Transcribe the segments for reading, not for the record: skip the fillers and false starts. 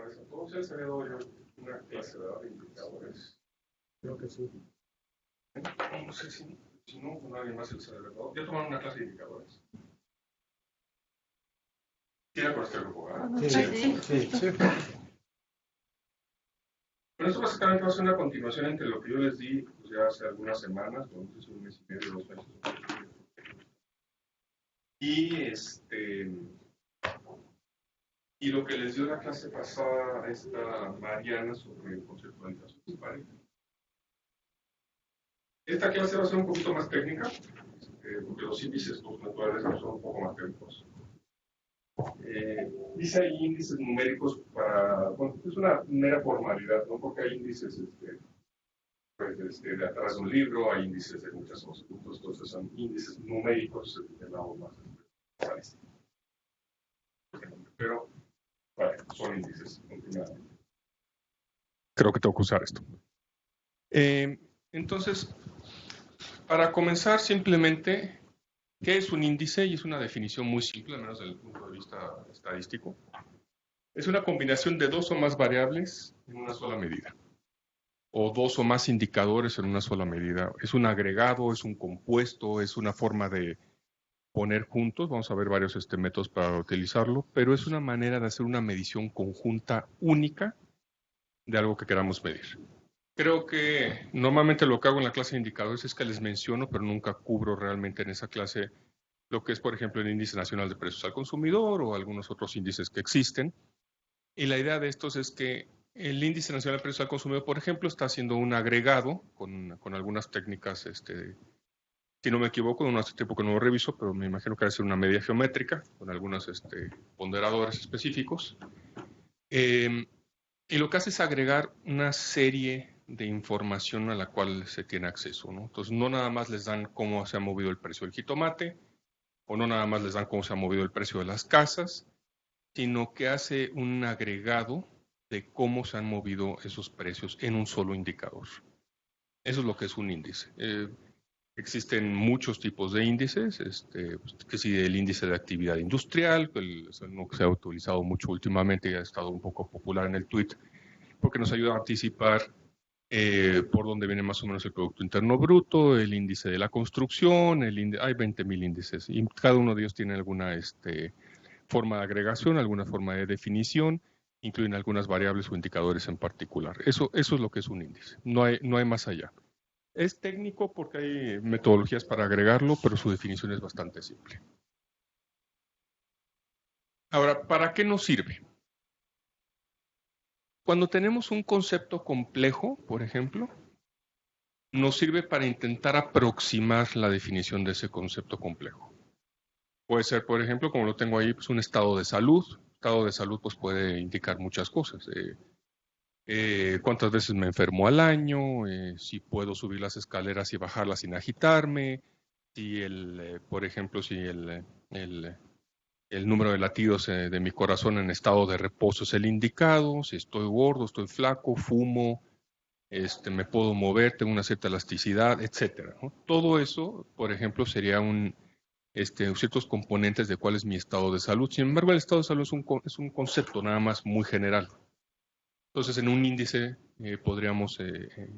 tardes a todos. Ya les había dado yo una clase de indicadores. Creo que sí. No sé si no, con alguien más se les había dado. Ya tomaron una clase de indicadores. ¿Tiene por este grupo, verdad? Sí. Pero esto básicamente va a ser una continuación entre lo que yo les di pues, ya hace algunas semanas, no sé si un mes y medio, 2 meses. Y lo que les dio la clase pasada a esta Mariana sobre conceptualización de pareja. Esta clase va a ser un poquito más técnica, porque los índices naturales son un poco más técnicos. Dice ahí índices numéricos para, bueno, es una mera formalidad, ¿no? Porque hay índices de atrás de un libro, hay índices de muchas cosas, entonces son índices numéricos de lado más estadístico. Pero, vale, son índices, continuamente. Creo que tengo que usar esto. Entonces, para comenzar simplemente, ¿qué es un índice? Y es una definición muy simple, al menos desde el punto de vista estadístico. Es una combinación de dos o más variables en una sola medida, o dos o más indicadores en una sola medida. Es un agregado, es un compuesto, es una forma de poner juntos. Vamos a ver varios métodos para utilizarlo, pero es una manera de hacer una medición conjunta única de algo que queramos medir. Creo que normalmente lo que hago en la clase de indicadores es que les menciono, pero nunca cubro realmente en esa clase lo que es, por ejemplo, el Índice Nacional de Precios al Consumidor o algunos otros índices que existen. Y la idea de estos es que el Índice Nacional de Precios al Consumidor, por ejemplo, está haciendo un agregado con algunas técnicas, si no me equivoco, no hace tiempo que no lo reviso, pero me imagino que debe ser una media geométrica con algunos ponderadores específicos. Y lo que hace es agregar una serie de información a la cual se tiene acceso, ¿no? Entonces, no nada más les dan cómo se ha movido el precio del jitomate, o no nada más les dan cómo se ha movido el precio de las casas, sino que hace un agregado de cómo se han movido esos precios en un solo indicador. Eso es lo que es un índice. Existen muchos tipos de índices, que sí, el índice de actividad industrial, que es uno que se ha utilizado mucho últimamente y ha estado un poco popular en el tweet, porque nos ayuda a anticipar por dónde viene más o menos el Producto Interno Bruto, el índice de la construcción, hay 20,000 índices y cada uno de ellos tiene alguna forma de agregación, alguna forma de definición, incluyen algunas variables o indicadores en particular. Eso es lo que es un índice, no hay más allá. Es técnico porque hay metodologías para agregarlo, pero su definición es bastante simple. Ahora, ¿para qué nos sirve? Cuando tenemos un concepto complejo, por ejemplo, nos sirve para intentar aproximar la definición de ese concepto complejo. Puede ser, por ejemplo, como lo tengo ahí, pues un estado de salud. Estado de salud pues, puede indicar muchas cosas. Cuántas veces me enfermo al año, si puedo subir las escaleras y bajarlas sin agitarme, si por ejemplo, si el número de latidos de mi corazón en estado de reposo es el indicado, si estoy gordo, estoy flaco, fumo, me puedo mover, tengo una cierta elasticidad, etcétera, ¿no? Todo eso, por ejemplo, sería ciertos componentes de cuál es mi estado de salud. Sin embargo, el estado de salud es un concepto nada más muy general. Entonces, en un índice podríamos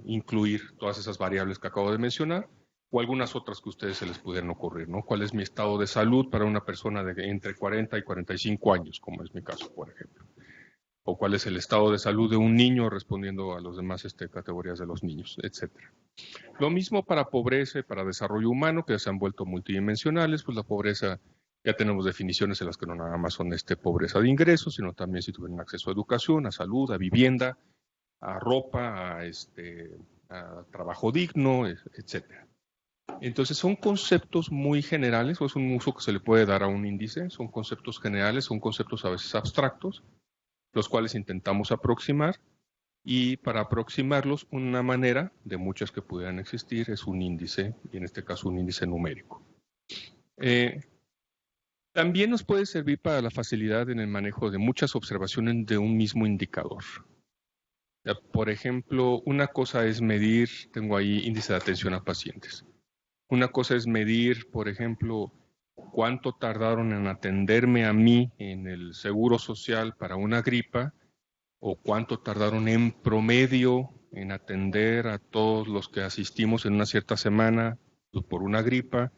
incluir todas esas variables que acabo de mencionar o algunas otras que a ustedes se les pudieran ocurrir, ¿no? ¿Cuál es mi estado de salud para una persona de entre 40 y 45 años, como es mi caso, por ejemplo? O cuál es el estado de salud de un niño respondiendo a las demás categorías de los niños, etcétera. Lo mismo para pobreza y para desarrollo humano, que ya se han vuelto multidimensionales, pues la pobreza ya tenemos definiciones en las que no nada más son pobreza de ingresos, sino también si tuvieran acceso a educación, a salud, a vivienda, a ropa, a trabajo digno, etcétera. Entonces son conceptos muy generales, o es un uso que se le puede dar a un índice, son conceptos generales, son conceptos a veces abstractos, los cuales intentamos aproximar, y para aproximarlos una manera, de muchas que pudieran existir, es un índice, y en este caso un índice numérico. También nos puede servir para la facilidad en el manejo de muchas observaciones de un mismo indicador. Por ejemplo, una cosa es medir, tengo ahí índice de atención a pacientes. Una cosa es medir, por ejemplo, cuánto tardaron en atenderme a mí en el seguro social para una gripa, o cuánto tardaron en promedio en atender a todos los que asistimos en una cierta semana pues, por una gripa,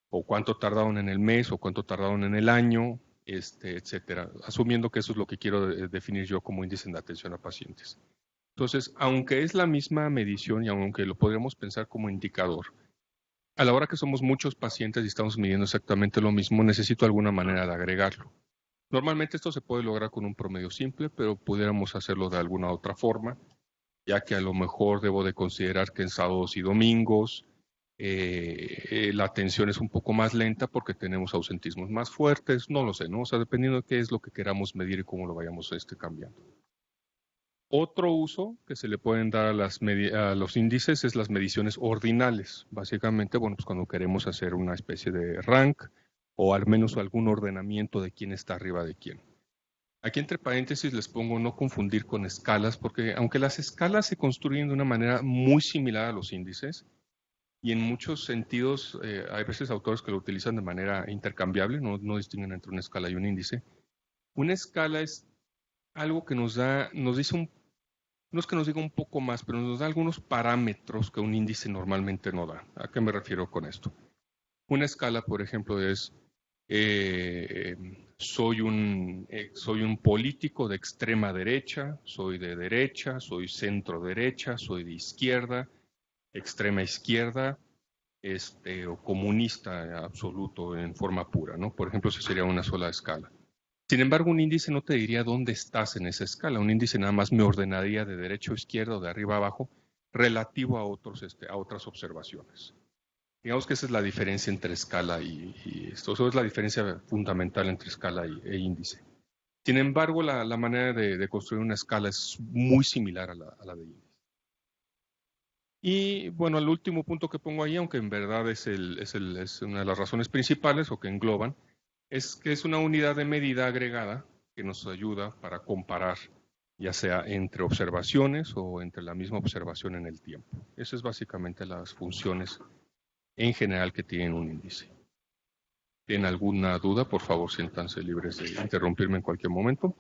o cuánto tardaron en el mes, o cuánto tardaron en el año, etcétera, asumiendo que eso es lo que quiero definir yo como índice de atención a pacientes. Entonces, aunque es la misma medición y aunque lo podríamos pensar como indicador, a la hora que somos muchos pacientes y estamos midiendo exactamente lo mismo, necesito alguna manera de agregarlo. Normalmente esto se puede lograr con un promedio simple, pero pudiéramos hacerlo de alguna otra forma, ya que a lo mejor debo de considerar que en sábados y domingos la atención es un poco más lenta porque tenemos ausentismos más fuertes, no lo sé, ¿no? O sea, dependiendo de qué es lo que queramos medir y cómo lo vayamos cambiando. Otro uso que se le pueden dar a los índices es las mediciones ordinales. Básicamente, bueno, pues cuando queremos hacer una especie de rank o al menos algún ordenamiento de quién está arriba de quién. Aquí entre paréntesis les pongo no confundir con escalas, porque aunque las escalas se construyen de una manera muy similar a los índices, y en muchos sentidos hay veces autores que lo utilizan de manera intercambiable, no distinguen entre una escala y un índice. Una escala es algo que nos dice no es que nos diga un poco más, pero nos da algunos parámetros que un índice normalmente no da. ¿A qué me refiero con esto? Una escala, por ejemplo, es soy un político de extrema derecha, soy de derecha, soy centro derecha, soy de izquierda, extrema izquierda, o comunista absoluto en forma pura, ¿no? Por ejemplo, esa sería una sola escala. Sin embargo, un índice no te diría dónde estás en esa escala. Un índice nada más me ordenaría de derecha a izquierda o de arriba a abajo relativo a otras observaciones. Digamos que esa es la diferencia entre escala y esto. Eso es la diferencia fundamental entre escala e índice. Sin embargo, la manera de construir una escala es muy similar a la de índice. Y bueno, el último punto que pongo ahí, aunque en verdad es una de las razones principales o que engloban, es que es una unidad de medida agregada que nos ayuda para comparar, ya sea entre observaciones o entre la misma observación en el tiempo. Esas es básicamente las funciones en general que tienen un índice. ¿Tienen alguna duda? Por favor, siéntanse libres de interrumpirme en cualquier momento.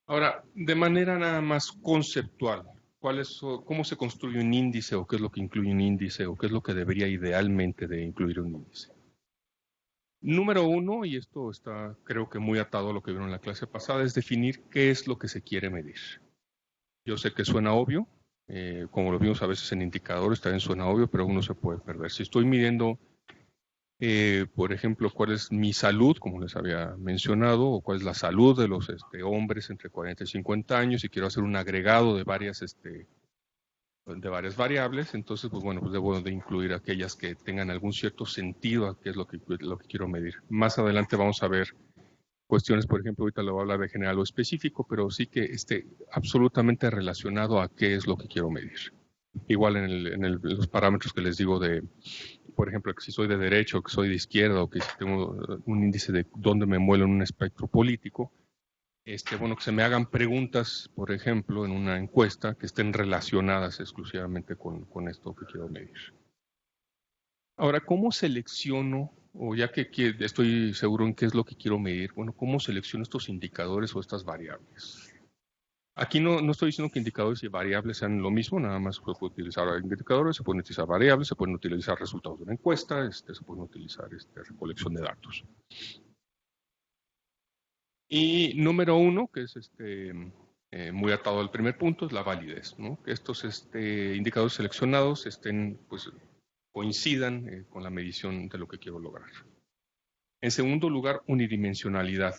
Ahora, de manera nada más conceptual, ¿cómo se construye un índice o qué es lo que incluye un índice o qué es lo que debería idealmente de incluir un índice? Número uno, y esto está creo que muy atado a lo que vieron en la clase pasada, es definir qué es lo que se quiere medir. Yo sé que suena obvio, como lo vimos a veces en indicadores, también suena obvio, pero uno se puede perder. Si estoy midiendo, por ejemplo, cuál es mi salud, como les había mencionado, o cuál es la salud de los hombres entre 40 y 50 años, y quiero hacer un agregado de varias variables, entonces, pues bueno, pues debo de incluir aquellas que tengan algún cierto sentido a qué es lo que quiero medir. Más adelante vamos a ver cuestiones, por ejemplo, ahorita lo voy a hablar de general o específico, pero sí que esté absolutamente relacionado a qué es lo que quiero medir. Igual en los parámetros que les digo de, por ejemplo, que si soy de derecha o que soy de izquierda o que si tengo un índice de dónde me muevo en un espectro político, bueno, que se me hagan preguntas, por ejemplo, en una encuesta que estén relacionadas exclusivamente con esto que quiero medir. Ahora, ¿cómo selecciono, o ya que estoy seguro en qué es lo que quiero medir, bueno, cómo selecciono estos indicadores o estas variables? Aquí no estoy diciendo que indicadores y variables sean lo mismo, nada más se puede utilizar indicadores, se pueden utilizar variables, se pueden utilizar resultados de una encuesta, se pueden utilizar recolección de datos. Y número uno, que es muy atado al primer punto, es la validez, ¿no? Que estos indicadores seleccionados pues, coincidan con la medición de lo que quiero lograr. En segundo lugar, unidimensionalidad.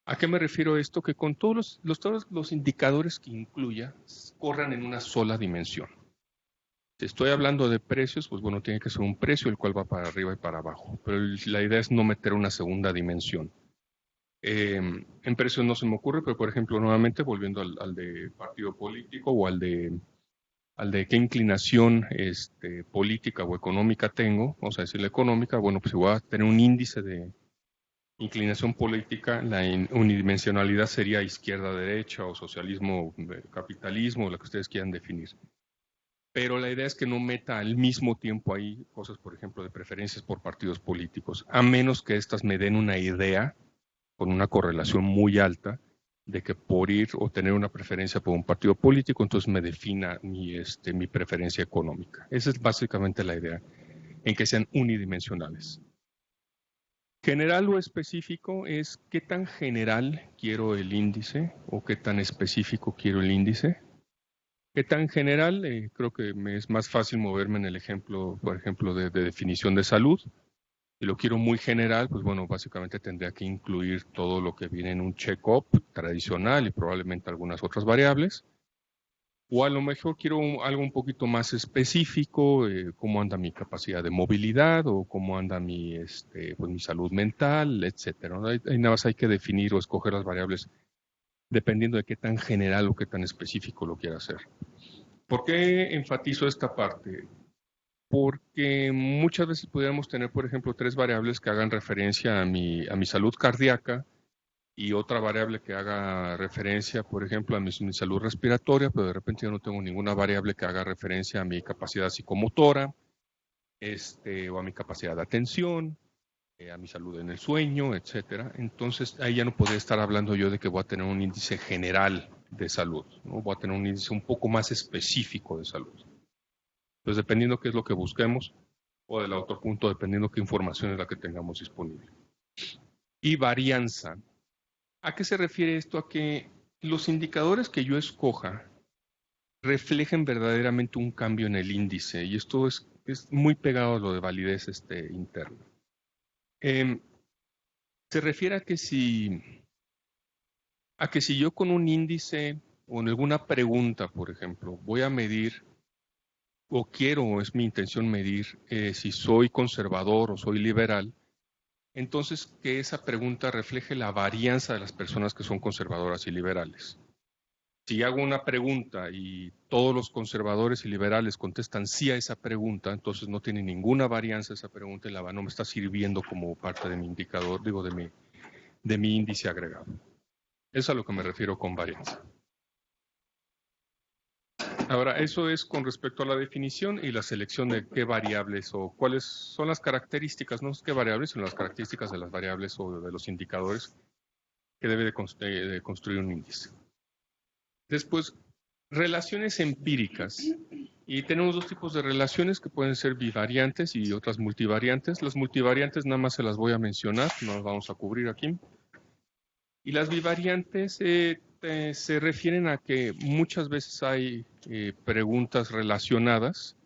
¿A qué me refiero esto? Que con todos los indicadores que incluya, corran en una sola dimensión. Si estoy hablando de precios, pues bueno, tiene que ser un precio el cual va para arriba y para abajo. Pero la idea es no meter una segunda dimensión. En precios no se me ocurre, pero por ejemplo, nuevamente volviendo al de partido político o al de qué inclinación política o económica tengo, vamos a decir la económica, bueno, pues si voy a tener un índice de inclinación política, la unidimensionalidad sería izquierda-derecha o socialismo, capitalismo, lo que ustedes quieran definir. Pero la idea es que no meta al mismo tiempo ahí cosas, por ejemplo, de preferencias por partidos políticos, a menos que estas me den una idea con una correlación muy alta de que por ir o tener una preferencia por un partido político, entonces me defina mi preferencia económica. Esa es básicamente la idea, en que sean unidimensionales. General o específico es qué tan general quiero el índice o qué tan específico quiero el índice. ¿Qué tan general? Creo que me es más fácil moverme en el ejemplo, por ejemplo, de definición de salud. Si lo quiero muy general, pues bueno, básicamente tendría que incluir todo lo que viene en un check-up tradicional y probablemente algunas otras variables. O a lo mejor quiero algo un poquito más específico, cómo anda mi capacidad de movilidad o cómo anda pues mi salud mental, etcétera, ¿no? Ahí nada más hay que definir o escoger las variables dependiendo de qué tan general o qué tan específico lo quiera hacer. ¿Por qué enfatizo esta parte? Porque muchas veces pudiéramos tener, por ejemplo, 3 variables que hagan referencia a mi salud cardíaca y otra variable que haga referencia, por ejemplo, a mi salud respiratoria, pero de repente yo no tengo ninguna variable que haga referencia a mi capacidad psicomotora, o a mi capacidad de atención, a mi salud en el sueño, etcétera. Entonces, ahí ya no podría estar hablando yo de que voy a tener un índice general de salud, ¿no? Voy a tener un índice un poco más específico de salud. Entonces, dependiendo qué es lo que busquemos, o del otro punto, dependiendo qué información es la que tengamos disponible. Y varianza. ¿A qué se refiere esto? A que los indicadores que yo escoja reflejen verdaderamente un cambio en el índice, y esto es muy pegado a lo de validez interna. Se refiere a que si yo con un índice o en alguna pregunta, por ejemplo, voy a medir o quiero, o es mi intención medir si soy conservador o soy liberal, entonces que esa pregunta refleje la varianza de las personas que son conservadoras y liberales. Si hago una pregunta y todos los conservadores y liberales contestan sí a esa pregunta, entonces no tiene ninguna varianza esa pregunta y no me está sirviendo como parte de mi indicador, de mi índice agregado. Eso es a lo que me refiero con varianza. Ahora, eso es con respecto a la definición y la selección de qué variables o cuáles son las características, no es qué variables, sino las características de las variables o de los indicadores que debe de construir un índice. Después, relaciones empíricas. Y tenemos 2 tipos de relaciones que pueden ser bivariantes y otras multivariantes. Las multivariantes nada más se las voy a mencionar, no las vamos a cubrir aquí. Y las bivariantes se refieren a que muchas veces hay preguntas relacionadas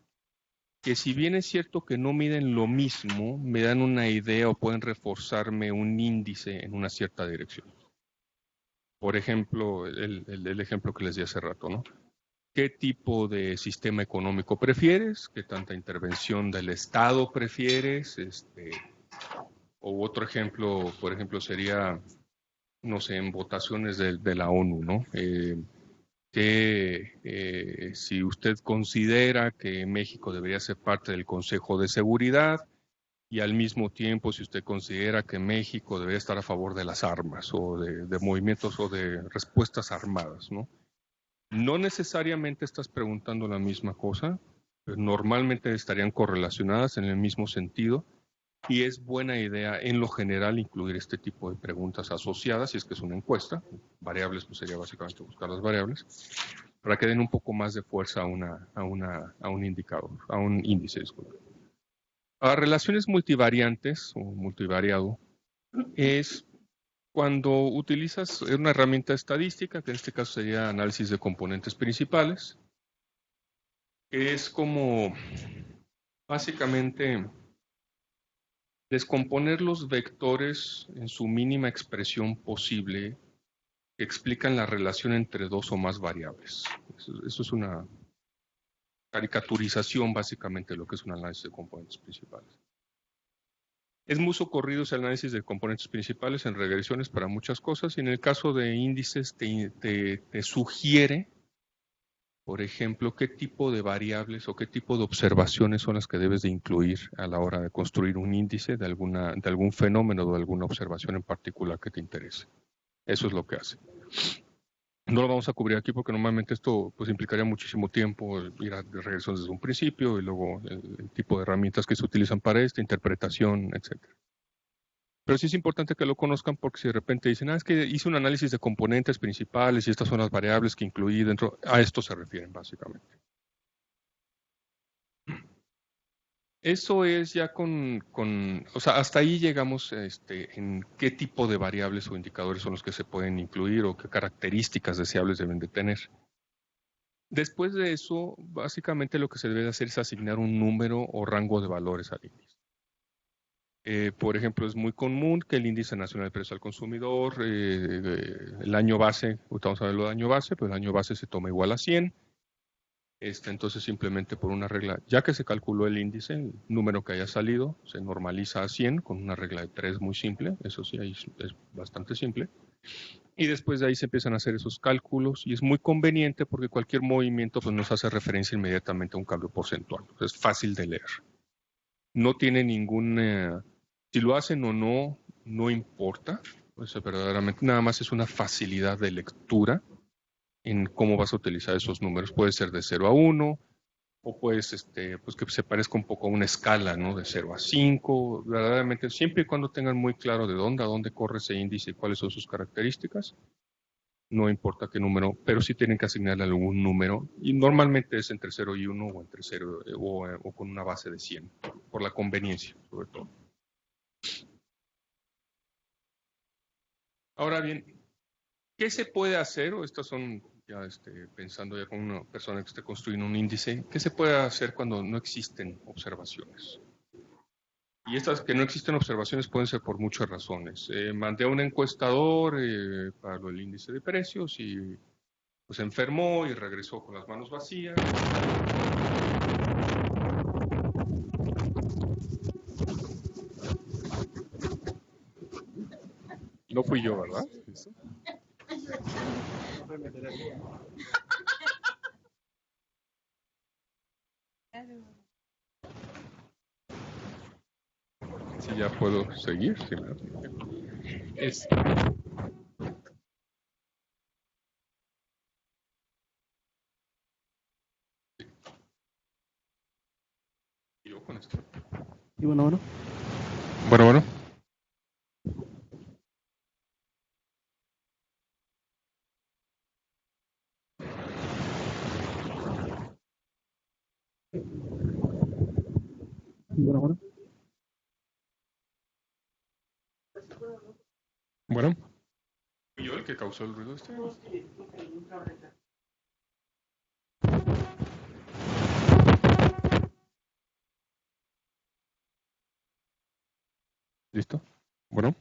que si bien es cierto que no miden lo mismo, me dan una idea o pueden reforzarme un índice en una cierta dirección. Por ejemplo, el ejemplo que les di hace rato, ¿no? ¿Qué tipo de sistema económico prefieres? ¿Qué tanta intervención del Estado prefieres? O otro ejemplo, por ejemplo, sería, no sé, en votaciones de la ONU, ¿no? Si usted considera que México debería ser parte del Consejo de Seguridad y al mismo tiempo si usted considera que México debería estar a favor de las armas o de movimientos o de respuestas armadas, ¿no? No necesariamente estás preguntando la misma cosa, pero normalmente estarían correlacionadas en el mismo sentido y es buena idea en lo general incluir este tipo de preguntas asociadas, si es que es una encuesta. Variables, pues sería básicamente buscar las variables, para que den un poco más de fuerza a un indicador, a un índice, disculpe. A relaciones multivariantes o multivariado es cuando utilizas una herramienta estadística, que en este caso sería análisis de componentes principales, que es como básicamente descomponer los vectores en su mínima expresión posible que explican la relación entre 2 o más variables. Eso es una caricaturización básicamente de lo que es un análisis de componentes principales. Es muy socorrido ese análisis de componentes principales en regresiones para muchas cosas y en el caso de índices te sugiere, por ejemplo, qué tipo de variables o qué tipo de observaciones son las que debes de incluir a la hora de construir un índice de algún fenómeno o de alguna observación en particular que te interese. Eso es lo que hace. No lo vamos a cubrir aquí porque normalmente esto pues implicaría muchísimo tiempo, ir a regresiones desde un principio y luego el tipo de herramientas que se utilizan para esta interpretación, etc. Pero sí es importante que lo conozcan porque si de repente dicen, es que hice un análisis de componentes principales y estas son las variables que incluí dentro, a esto se refieren básicamente. Eso es ya o sea, hasta ahí llegamos en qué tipo de variables o indicadores son los que se pueden incluir o qué características deseables deben de tener. Después de eso, básicamente lo que se debe de hacer es asignar un número o rango de valores al índice. Por ejemplo, es muy común que el índice nacional de precios al consumidor, el año base, estamos hablando del año base, pero el año base se toma igual a 100. Entonces, simplemente por una regla, ya que se calculó el índice, el número que haya salido, se normaliza a 100 con una regla de 3 muy simple, eso sí, ahí es bastante simple. Y después de ahí se empiezan a hacer esos cálculos y es muy conveniente porque cualquier movimiento pues, nos hace referencia inmediatamente a un cambio porcentual. Es fácil de leer. No tiene ningún... si lo hacen o no, no importa. Pues verdaderamente nada más es una facilidad de lectura en cómo vas a utilizar esos números. Puede ser de 0 a 1 o pues, pues que se parezca un poco a una escala, ¿no? De 0 a 5. Verdaderamente, siempre y cuando tengan muy claro de dónde a dónde corre ese índice y cuáles son sus características, no importa qué número, pero sí tienen que asignarle algún número y normalmente es entre 0 y 1 o entre 0 o con una base de 100, por la conveniencia, sobre todo. Ahora bien, ¿qué se puede hacer? O estas son ya pensando ya con una persona que esté construyendo un índice, ¿qué se puede hacer cuando no existen observaciones? Y estas que no existen observaciones pueden ser por muchas razones. Mandé a un encuestador para el índice de precios y pues se enfermó y regresó con las manos vacías. No fui yo, ¿verdad? Sí, ya puedo seguir. Sí, es... Yo con esto. Y bueno. Bueno. Bueno. ¿Fui yo el que causó el ruido este? ¿Listo? Bueno.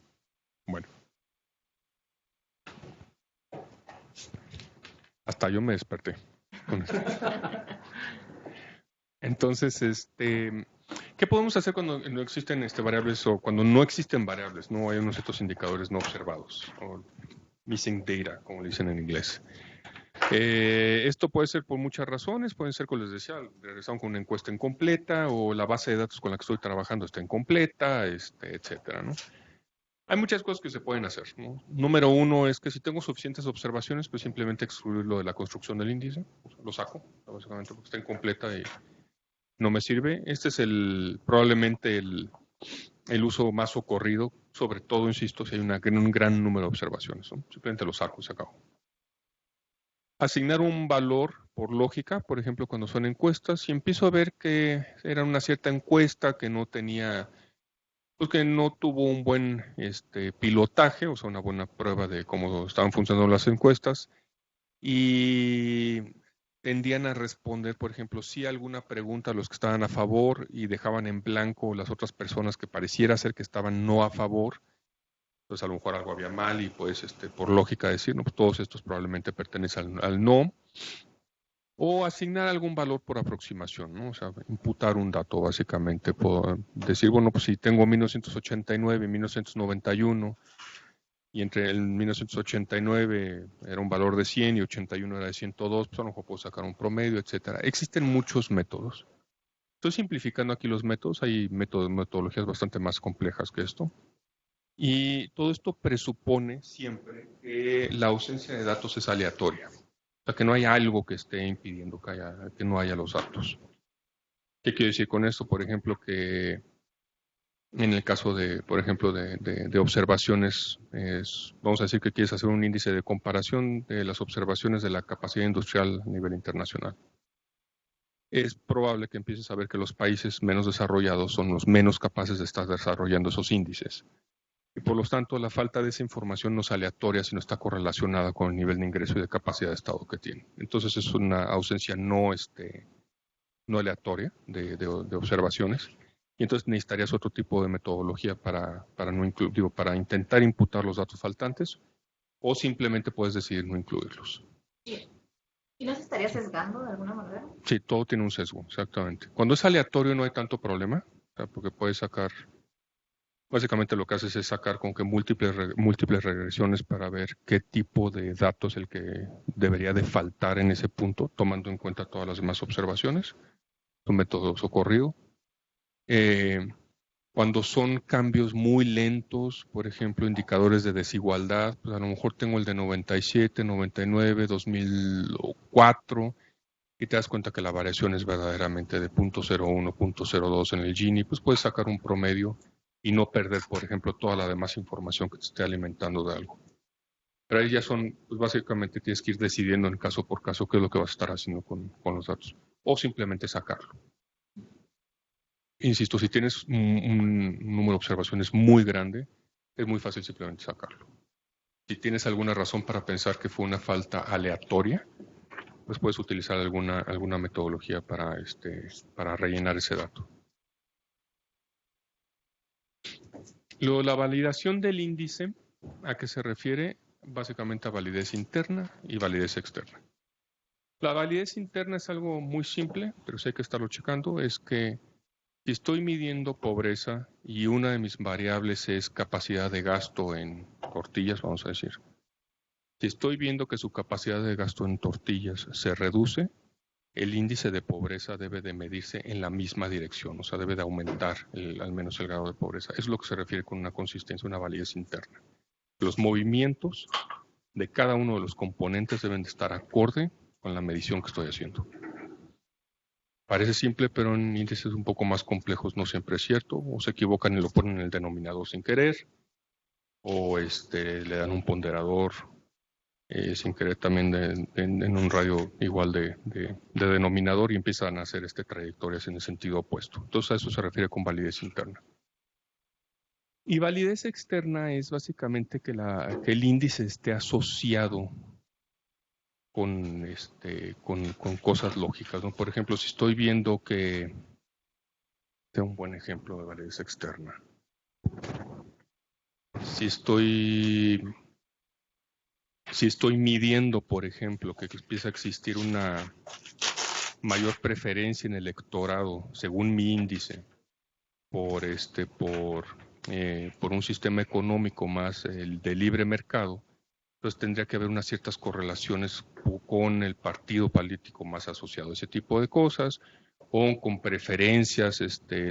Hasta yo me desperté con esto. Entonces, ¿qué podemos hacer cuando no existen variables o cuando no existen variables? No hay unos ciertos indicadores no observados o missing data, como le dicen en inglés. Esto puede ser por muchas razones, pueden ser, como les decía, regresaron con una encuesta incompleta o la base de datos con la que estoy trabajando está incompleta, etcétera, ¿no? Hay muchas cosas que se pueden hacer, ¿no? Número uno es que si tengo suficientes observaciones, pues simplemente excluirlo de la construcción del índice, lo saco, básicamente porque está incompleta y no me sirve. Este es probablemente el uso más ocurrido, sobre todo, insisto, si hay un gran número de observaciones, ¿no? Simplemente lo saco y se acabó. Asignar un valor por lógica, por ejemplo, cuando son encuestas, si empiezo a ver que era una cierta encuesta que no tenía, pues que no tuvo un buen pilotaje, o sea, una buena prueba de cómo estaban funcionando las encuestas, y tendían a responder, por ejemplo, sí alguna pregunta a los que estaban a favor y dejaban en blanco las otras personas que pareciera ser que estaban no a favor. Entonces a lo mejor algo había mal y pues por lógica decir, no, pues todos estos probablemente pertenecen al no. O asignar algún valor por aproximación, ¿no? O sea, imputar un dato básicamente, por decir, bueno, pues si tengo 1989 y 1991 y entre el 1989 era un valor de 100 y 81 era de 102, pues a lo mejor puedo sacar un promedio, etcétera. Existen muchos métodos. Estoy simplificando aquí los métodos, hay metodologías bastante más complejas que esto. Y todo esto presupone siempre que la ausencia de datos es aleatoria. O sea, que no hay algo que esté impidiendo que no haya los datos. ¿Qué quiero decir con esto? Por ejemplo, que En el caso de, por ejemplo, de observaciones, vamos a decir que quieres hacer un índice de comparación de las observaciones de la capacidad industrial a nivel internacional. Es probable que empieces a ver que los países menos desarrollados son los menos capaces de estar desarrollando esos índices. Y por lo tanto, la falta de esa información no es aleatoria, sino está correlacionada con el nivel de ingreso y de capacidad de Estado que tiene. Entonces, es una ausencia no aleatoria de observaciones. Y entonces necesitarías otro tipo de metodología para intentar imputar los datos faltantes, o simplemente puedes decidir no incluirlos. ¿Y no se estaría sesgando de alguna manera? Sí, todo tiene un sesgo, exactamente. Cuando es aleatorio no hay tanto problema, o sea, porque puedes sacar, básicamente lo que haces es sacar con que múltiples regresiones para ver qué tipo de datos es el que debería de faltar en ese punto, tomando en cuenta todas las demás observaciones. Es un método socorrido. Cuando son cambios muy lentos, por ejemplo, indicadores de desigualdad, pues a lo mejor tengo el de 97, 99, 2004, y te das cuenta que la variación es verdaderamente de 0.01, 0.02 en el Gini, pues puedes sacar un promedio y no perder, por ejemplo, toda la demás información que te esté alimentando de algo. Pero ahí ya son, pues básicamente tienes que ir decidiendo en caso por caso qué es lo que vas a estar haciendo con los datos, o simplemente sacarlo. Insisto, si tienes un número de observaciones muy grande, es muy fácil simplemente sacarlo. Si tienes alguna razón para pensar que fue una falta aleatoria, pues puedes utilizar alguna metodología para rellenar ese dato. Luego, la validación del índice, ¿a qué se refiere? Básicamente a validez interna y validez externa. La validez interna es algo muy simple, pero sí hay que estarlo checando, es que si estoy midiendo pobreza y una de mis variables es capacidad de gasto en tortillas, vamos a decir. Si estoy viendo que su capacidad de gasto en tortillas se reduce, el índice de pobreza debe de medirse en la misma dirección, o sea, debe de aumentar al menos el grado de pobreza. Es lo que se refiere con una consistencia, una validez interna. Los movimientos de cada uno de los componentes deben de estar acorde con la medición que estoy haciendo. Parece simple, pero en índices un poco más complejos no siempre es cierto, o se equivocan y lo ponen en el denominador sin querer, o le dan un ponderador sin querer también en un radio igual de denominador y empiezan a hacer trayectorias en el sentido opuesto. Entonces a eso se refiere con validez interna. Y validez externa es básicamente que el índice esté asociado con cosas lógicas, ¿no? Por ejemplo, si estoy viendo que... Este es un buen ejemplo de validez externa. Si estoy midiendo, por ejemplo, que empieza a existir una mayor preferencia en el electorado, según mi índice, por un sistema económico más el de libre mercado, entonces tendría que haber unas ciertas correlaciones con el partido político más asociado a ese tipo de cosas, o con preferencias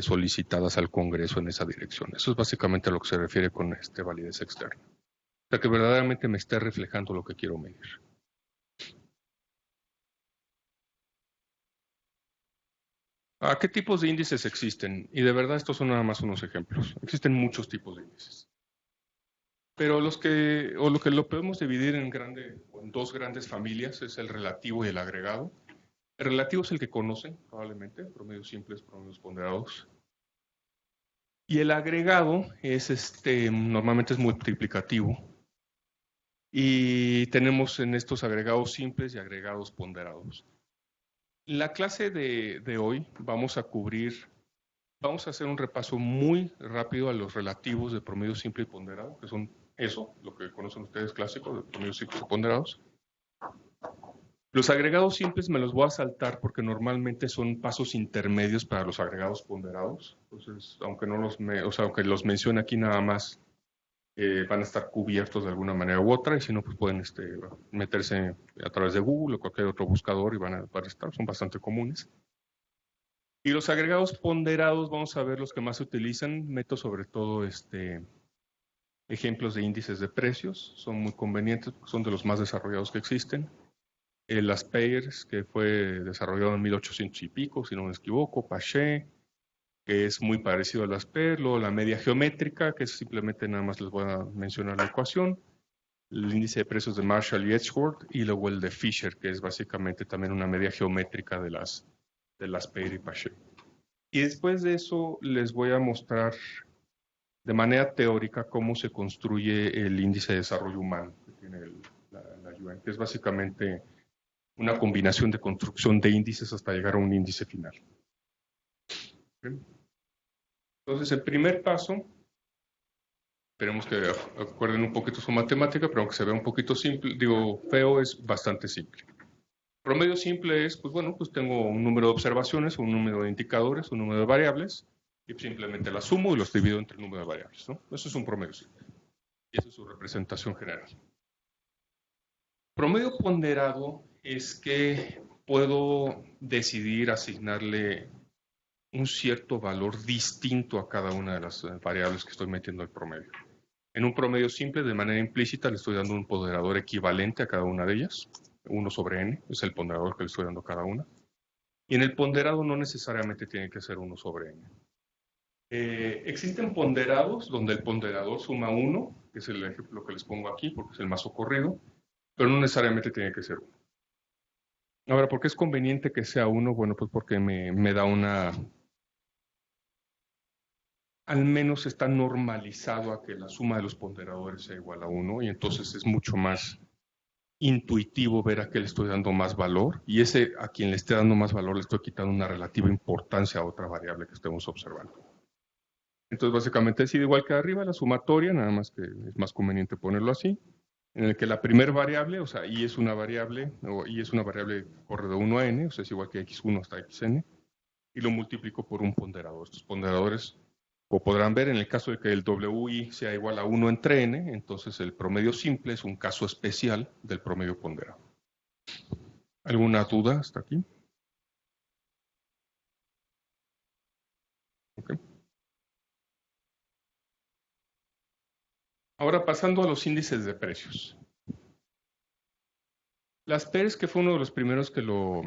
solicitadas al Congreso en esa dirección. Eso es básicamente a lo que se refiere con validez externa. O sea, que verdaderamente me esté reflejando lo que quiero medir. ¿A qué tipos de índices existen? Y de verdad estos son nada más unos ejemplos. Existen muchos tipos de índices. Pero lo que lo podemos dividir en dos grandes familias es el relativo y el agregado. El relativo es el que conocen, probablemente, promedios simples, promedios ponderados. Y el agregado es normalmente es multiplicativo. Y tenemos en estos agregados simples y agregados ponderados. La clase de hoy vamos a hacer un repaso muy rápido a los relativos de promedio simple y ponderado, que son lo que conocen ustedes clásicos de promedios simples y ponderados. Los agregados simples me los voy a saltar porque normalmente son pasos intermedios para los agregados ponderados. Entonces, aunque aunque los mencione aquí nada más, van a estar cubiertos de alguna manera u otra, y si no, pues pueden meterse a través de Google o cualquier otro buscador y van a estar, son bastante comunes. Y los agregados ponderados, vamos a ver los que más se utilizan. Meto sobre todo ejemplos de índices de precios, son muy convenientes porque son de los más desarrollados que existen. Las Payers, que fue desarrollado en 1800 y pico, si no me equivoco, Paché, que es muy parecido al Asper, luego la media geométrica, que es simplemente nada más les voy a mencionar la ecuación, el índice de precios de Marshall y Edgeworth, y luego el de Fisher, que es básicamente también una media geométrica de las Pair y Paget. Y después de eso les voy a mostrar de manera teórica cómo se construye el índice de desarrollo humano que tiene la UN, que es básicamente una combinación de construcción de índices hasta llegar a un índice final. Entonces, el primer paso, esperemos que acuerden un poquito su matemática, pero aunque se vea un poquito simple, digo, feo, es bastante simple. Promedio simple es, pues bueno, pues tengo un número de observaciones, un número de indicadores, un número de variables, y simplemente las sumo y los divido entre el número de variables, ¿no? Eso es un promedio simple. Y esa es su representación general. Promedio ponderado es que puedo decidir asignarle un cierto valor distinto a cada una de las variables que estoy metiendo al promedio. En un promedio simple, de manera implícita, le estoy dando un ponderador equivalente a cada una de ellas. 1 sobre n es el ponderador que le estoy dando a cada una. Y en el ponderado no necesariamente tiene que ser 1 sobre n. Existen ponderados donde el ponderador suma 1, que es el ejemplo que les pongo aquí porque es el más ocurrido, pero no necesariamente tiene que ser 1. Ahora, ¿por qué es conveniente que sea 1? Bueno, pues porque me da una... Al menos está normalizado a que la suma de los ponderadores sea igual a 1 y entonces es mucho más intuitivo ver a qué le estoy dando más valor y ese a quien le esté dando más valor le estoy quitando una relativa importancia a otra variable que estemos observando. Entonces básicamente es igual que arriba la sumatoria, nada más que es más conveniente ponerlo así, en el que la primera variable, o sea, y es una variable, o y es una variable que corre de 1 a n, o sea, es igual que x1 hasta xn, y lo multiplico por un ponderador. Estos ponderadores, como podrán ver, en el caso de que el WI sea igual a 1 entre n, entonces el promedio simple es un caso especial del promedio ponderado. ¿Alguna duda hasta aquí? Okay. Ahora pasando a los índices de precios. Las PERS, que fue uno de los primeros que lo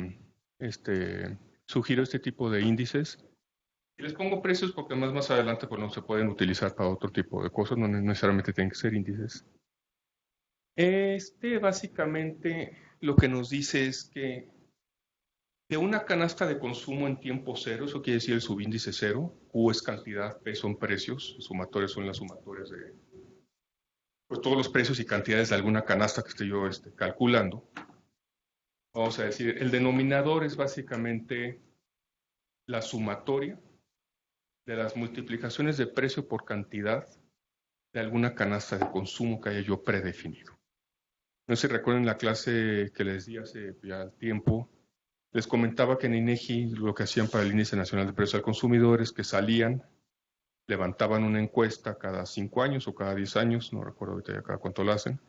sugirió este tipo de índices. Y les pongo precios porque más adelante pues, no se pueden utilizar para otro tipo de cosas, no necesariamente tienen que ser índices. Básicamente lo que nos dice es que de una canasta de consumo en tiempo cero, eso quiere decir el subíndice cero, Q es cantidad, P son precios, sumatorias son las sumatorias de pues, todos los precios y cantidades de alguna canasta que esté yo calculando. Vamos a decir, el denominador es básicamente la sumatoria de las multiplicaciones de precio por cantidad de alguna canasta de consumo que haya yo predefinido. No sé si recuerdan la clase que les di hace ya tiempo, les comentaba que en INEGI lo que hacían para el Índice Nacional de Precios al Consumidor es que salían, levantaban una encuesta cada 5 años o cada 10 años, no recuerdo ahorita ya cada cuánto la hacen,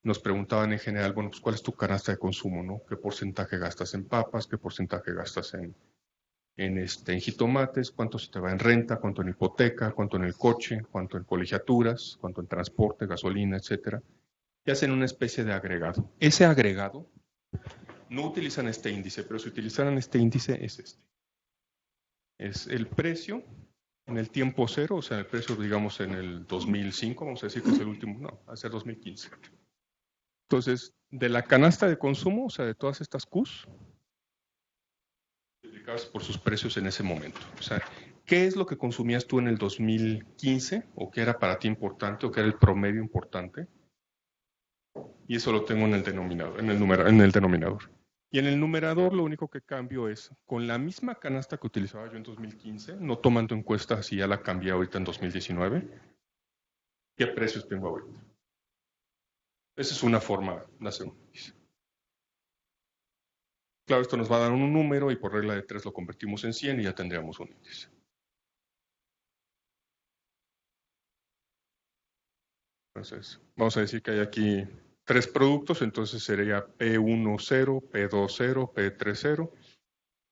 nos preguntaban en general, bueno, pues ¿cuál es tu canasta de consumo, no? ¿Qué porcentaje gastas en papas? ¿Qué porcentaje gastas en jitomates? ¿Cuánto se te va en renta? ¿Cuánto en hipoteca? ¿Cuánto en el coche? ¿Cuánto en colegiaturas? ¿Cuánto en transporte, gasolina, etcétera? Y hacen una especie de agregado. Ese agregado, no utilizan este índice, pero si utilizaran este índice es este. Es el precio en el tiempo cero, o sea, el precio, digamos, en el 2005, vamos a decir que es el último, no, va a ser 2015. Entonces, de la canasta de consumo, o sea, de todas estas Qs, multiplicadas por sus precios en ese momento. O sea, ¿qué es lo que consumías tú en el 2015? ¿O qué era para ti importante? ¿O qué era el promedio importante? Y eso lo tengo en el denominador, en el denominador. Y en el numerador lo único que cambio es, con la misma canasta que utilizaba yo en 2015, no tomando en cuenta si ya la cambié ahorita en 2019, ¿qué precios tengo ahorita? Esa es una forma de hacer un índice. Claro, esto nos va a dar un número y por regla de 3 lo convertimos en 100 y ya tendríamos un índice. Entonces, vamos a decir que hay aquí 3 productos, entonces sería P10, P20, P30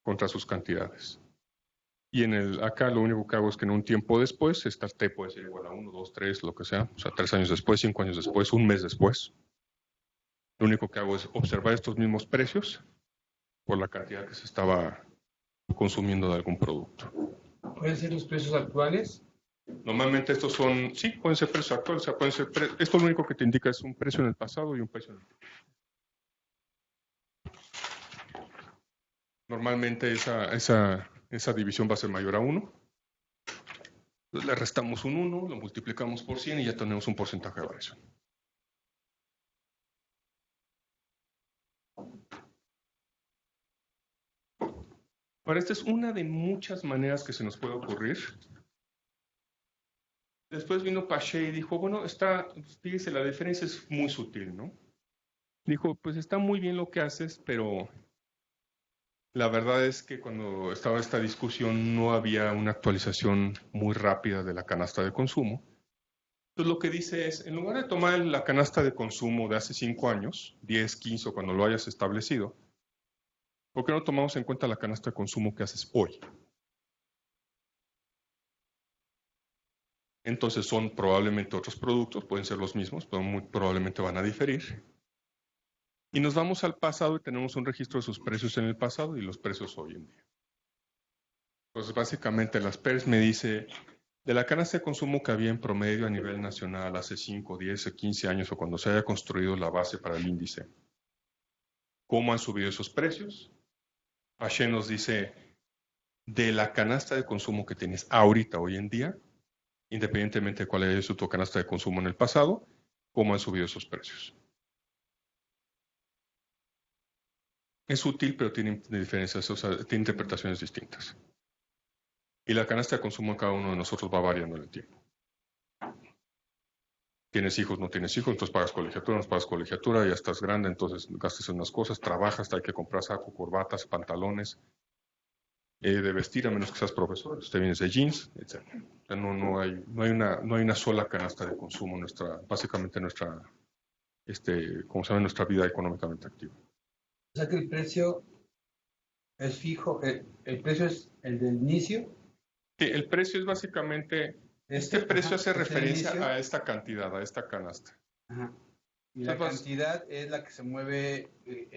contra sus cantidades. Y acá lo único que hago es que en un tiempo después, esta T puede ser igual a 1, 2, 3, lo que sea, o sea, 3 años después, 5 años después, un mes después. Lo único que hago es observar estos mismos precios por la cantidad que se estaba consumiendo de algún producto. ¿Pueden ser los precios actuales? Normalmente estos son, sí, pueden ser precios actuales, o sea, pueden ser esto lo único que te indica es un precio en el pasado y un precio en el futuro. Normalmente esa división va a ser mayor a 1. Entonces le restamos un 1, lo multiplicamos por 100 y ya tenemos un porcentaje de variación. Ahora, esta es una de muchas maneras que se nos puede ocurrir. Después vino Pache y dijo, bueno, fíjese, la diferencia es muy sutil, ¿no? Dijo, pues está muy bien lo que haces, pero la verdad es que cuando estaba esta discusión no había una actualización muy rápida de la canasta de consumo. Entonces lo que dice es, en lugar de tomar la canasta de consumo de hace 5 años, 10, 15 o cuando lo hayas establecido, ¿por qué no tomamos en cuenta la canasta de consumo que haces hoy? Entonces son probablemente otros productos, pueden ser los mismos, pero muy probablemente van a diferir. Y nos vamos al pasado y tenemos un registro de sus precios en el pasado y los precios hoy en día. Entonces básicamente las PERS me dice, de la canasta de consumo que había en promedio a nivel nacional hace 5, 10 o 15 años o cuando se haya construido la base para el índice, ¿cómo han subido esos precios? Pache nos dice, de la canasta de consumo que tienes ahorita, hoy en día, independientemente de cuál haya sido tu canasta de consumo en el pasado, ¿cómo han subido esos precios? Es útil, pero tiene diferencias, o sea, tiene interpretaciones distintas. Y la canasta de consumo de cada uno de nosotros va variando en el tiempo. Tienes hijos, no tienes hijos, entonces pagas colegiatura, no pagas colegiatura, ya estás grande, entonces gastas en unas cosas, trabajas, hay que comprar saco, corbatas, pantalones, de vestir, a menos que seas profesor, te vienes de jeans, etc. O sea, no hay una sola canasta de consumo, básicamente como se llama, nuestra vida económicamente activa. O sea que el precio es fijo, el precio es el del inicio. Sí, el precio es básicamente, este precio hace referencia inicio. a esta cantidad, a esta canasta. Ajá. Y la cantidad es la que se mueve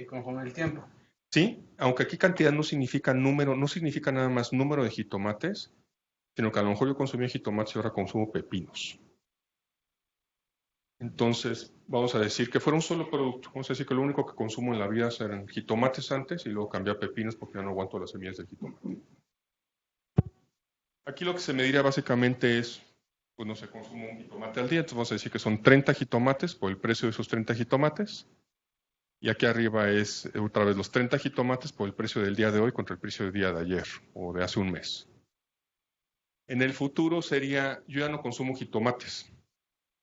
conforme el tiempo. Sí, aunque aquí cantidad no significa número, no significa nada más número de jitomates, sino que a lo mejor yo consumía jitomates y ahora consumo pepinos. Entonces, vamos a decir que fuera un solo producto. Vamos a decir que lo único que consumo en la vida eran jitomates antes y luego cambié a pepinos porque ya no aguanto las semillas del jitomate. Aquí lo que se mediría básicamente es, pues no sé, consumo un jitomate al día, entonces vamos a decir que son 30 jitomates por el precio de esos 30 jitomates. Y aquí arriba es otra vez los 30 jitomates por el precio del día de hoy contra el precio del día de ayer o de hace un mes. En el futuro sería, yo ya no consumo jitomates,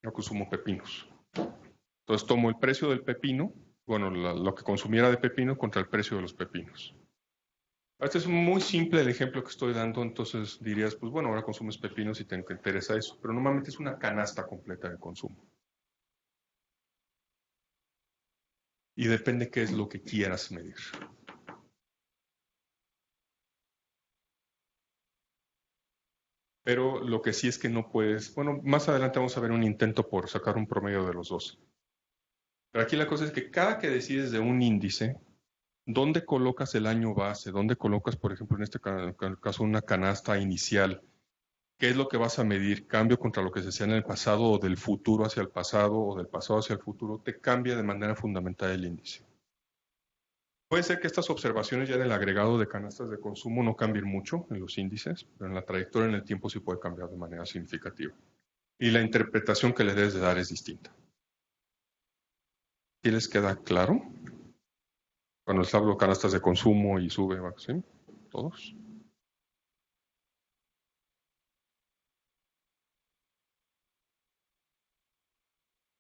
yo consumo pepinos. Entonces tomo el precio del pepino, bueno, lo que consumiera de pepino contra el precio de los pepinos. Este es muy simple el ejemplo que estoy dando, entonces dirías, pues bueno, ahora consumes pepinos y te interesa eso, pero normalmente es una canasta completa de consumo. Y depende qué es lo que quieras medir. Pero lo que sí es que no puedes, bueno, más adelante vamos a ver un intento por sacar un promedio de los dos. Pero aquí la cosa es que cada que decides de un índice, ¿dónde colocas el año base? ¿Dónde colocas, por ejemplo, en este caso, una canasta inicial? ¿Qué es lo que vas a medir? ¿Cambio contra lo que se hacía en el pasado o del futuro hacia el pasado o del pasado hacia el futuro? Te cambia de manera fundamental el índice. Puede ser que estas observaciones ya en el agregado de canastas de consumo no cambien mucho en los índices, pero en la trayectoria en el tiempo sí puede cambiar de manera significativa. Y la interpretación que le debes de dar es distinta. ¿Sí les queda claro? Cuando les hablo de canastas de consumo y sube, ¿sí? ¿Todos?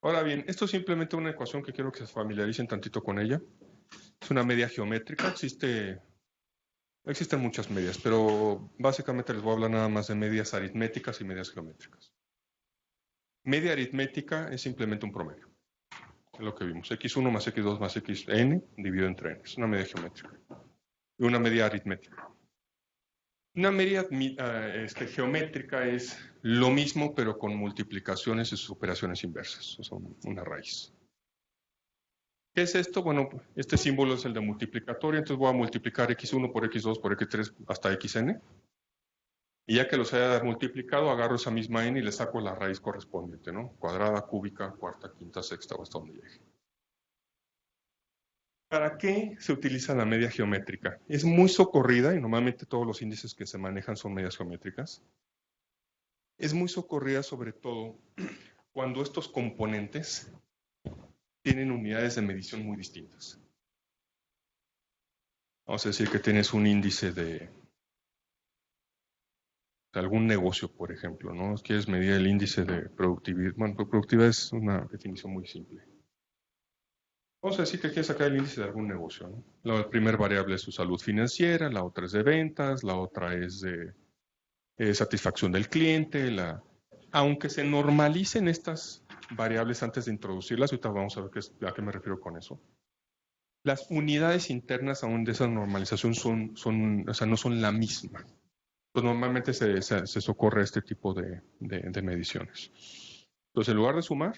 Ahora bien, esto es simplemente una ecuación que quiero que se familiaricen tantito con ella. Es una media geométrica, existen muchas medias, pero básicamente les voy a hablar nada más de medias aritméticas y medias geométricas. Media aritmética es simplemente un promedio, es lo que vimos, x1 más x2 más xn dividido entre n, es una media geométrica. Y una media aritmética. Una media geométrica es lo mismo, pero con multiplicaciones y sus operaciones inversas, o sea, una raíz. ¿Qué es esto? Bueno, este símbolo es el de multiplicatorio, entonces voy a multiplicar x1 por x2 por x3 hasta xn. Y ya que los haya multiplicado, agarro esa misma n y le saco la raíz correspondiente, ¿no? Cuadrada, cúbica, cuarta, quinta, sexta o hasta donde llegue. ¿Para qué se utiliza la media geométrica? Es muy socorrida y normalmente todos los índices que se manejan son medias geométricas. Es muy socorrida sobre todo cuando estos componentes tienen unidades de medición muy distintas. Vamos a decir que tienes un índice de algún negocio, por ejemplo, ¿no? Quieres medir el índice de productividad. Bueno, productividad es una definición muy simple. Vamos a decir que quieres sacar el índice de algún negocio, ¿no? La primera variable es su salud financiera, la otra es de ventas, la otra es de satisfacción del cliente. Aunque se normalicen estas variables antes de introducirlas, ahorita vamos a ver a qué me refiero con eso. Las unidades internas aún de esa normalización o sea, no son la misma. Pues normalmente se socorre este tipo de mediciones. Entonces, en lugar de sumar,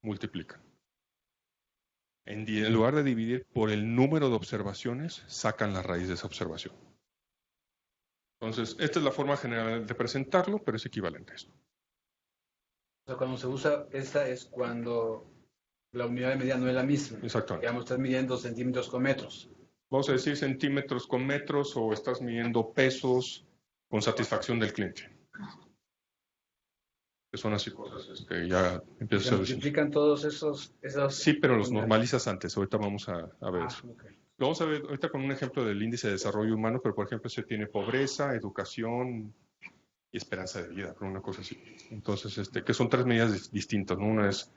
multiplican. En lugar de dividir por el número de observaciones, sacan la raíz de esa observación. Entonces, esta es la forma general de presentarlo, pero es equivalente a esto. O sea, cuando se usa esta es cuando la unidad de medida no es la misma. Exactamente. Digamos, estás midiendo centímetros con metros. Vamos a decir centímetros con metros o estás midiendo pesos con satisfacción del cliente. Que son así cosas, ya empiezas a decir. ¿Multiplican todos esos? Sí, pero los normalizas antes. Ahorita vamos a ver eso. Okay. Lo vamos a ver ahorita con un ejemplo del índice de desarrollo humano, pero por ejemplo se tiene pobreza, educación y esperanza de vida, una cosa así. Entonces, que son tres medidas distintas, ¿no? Una es,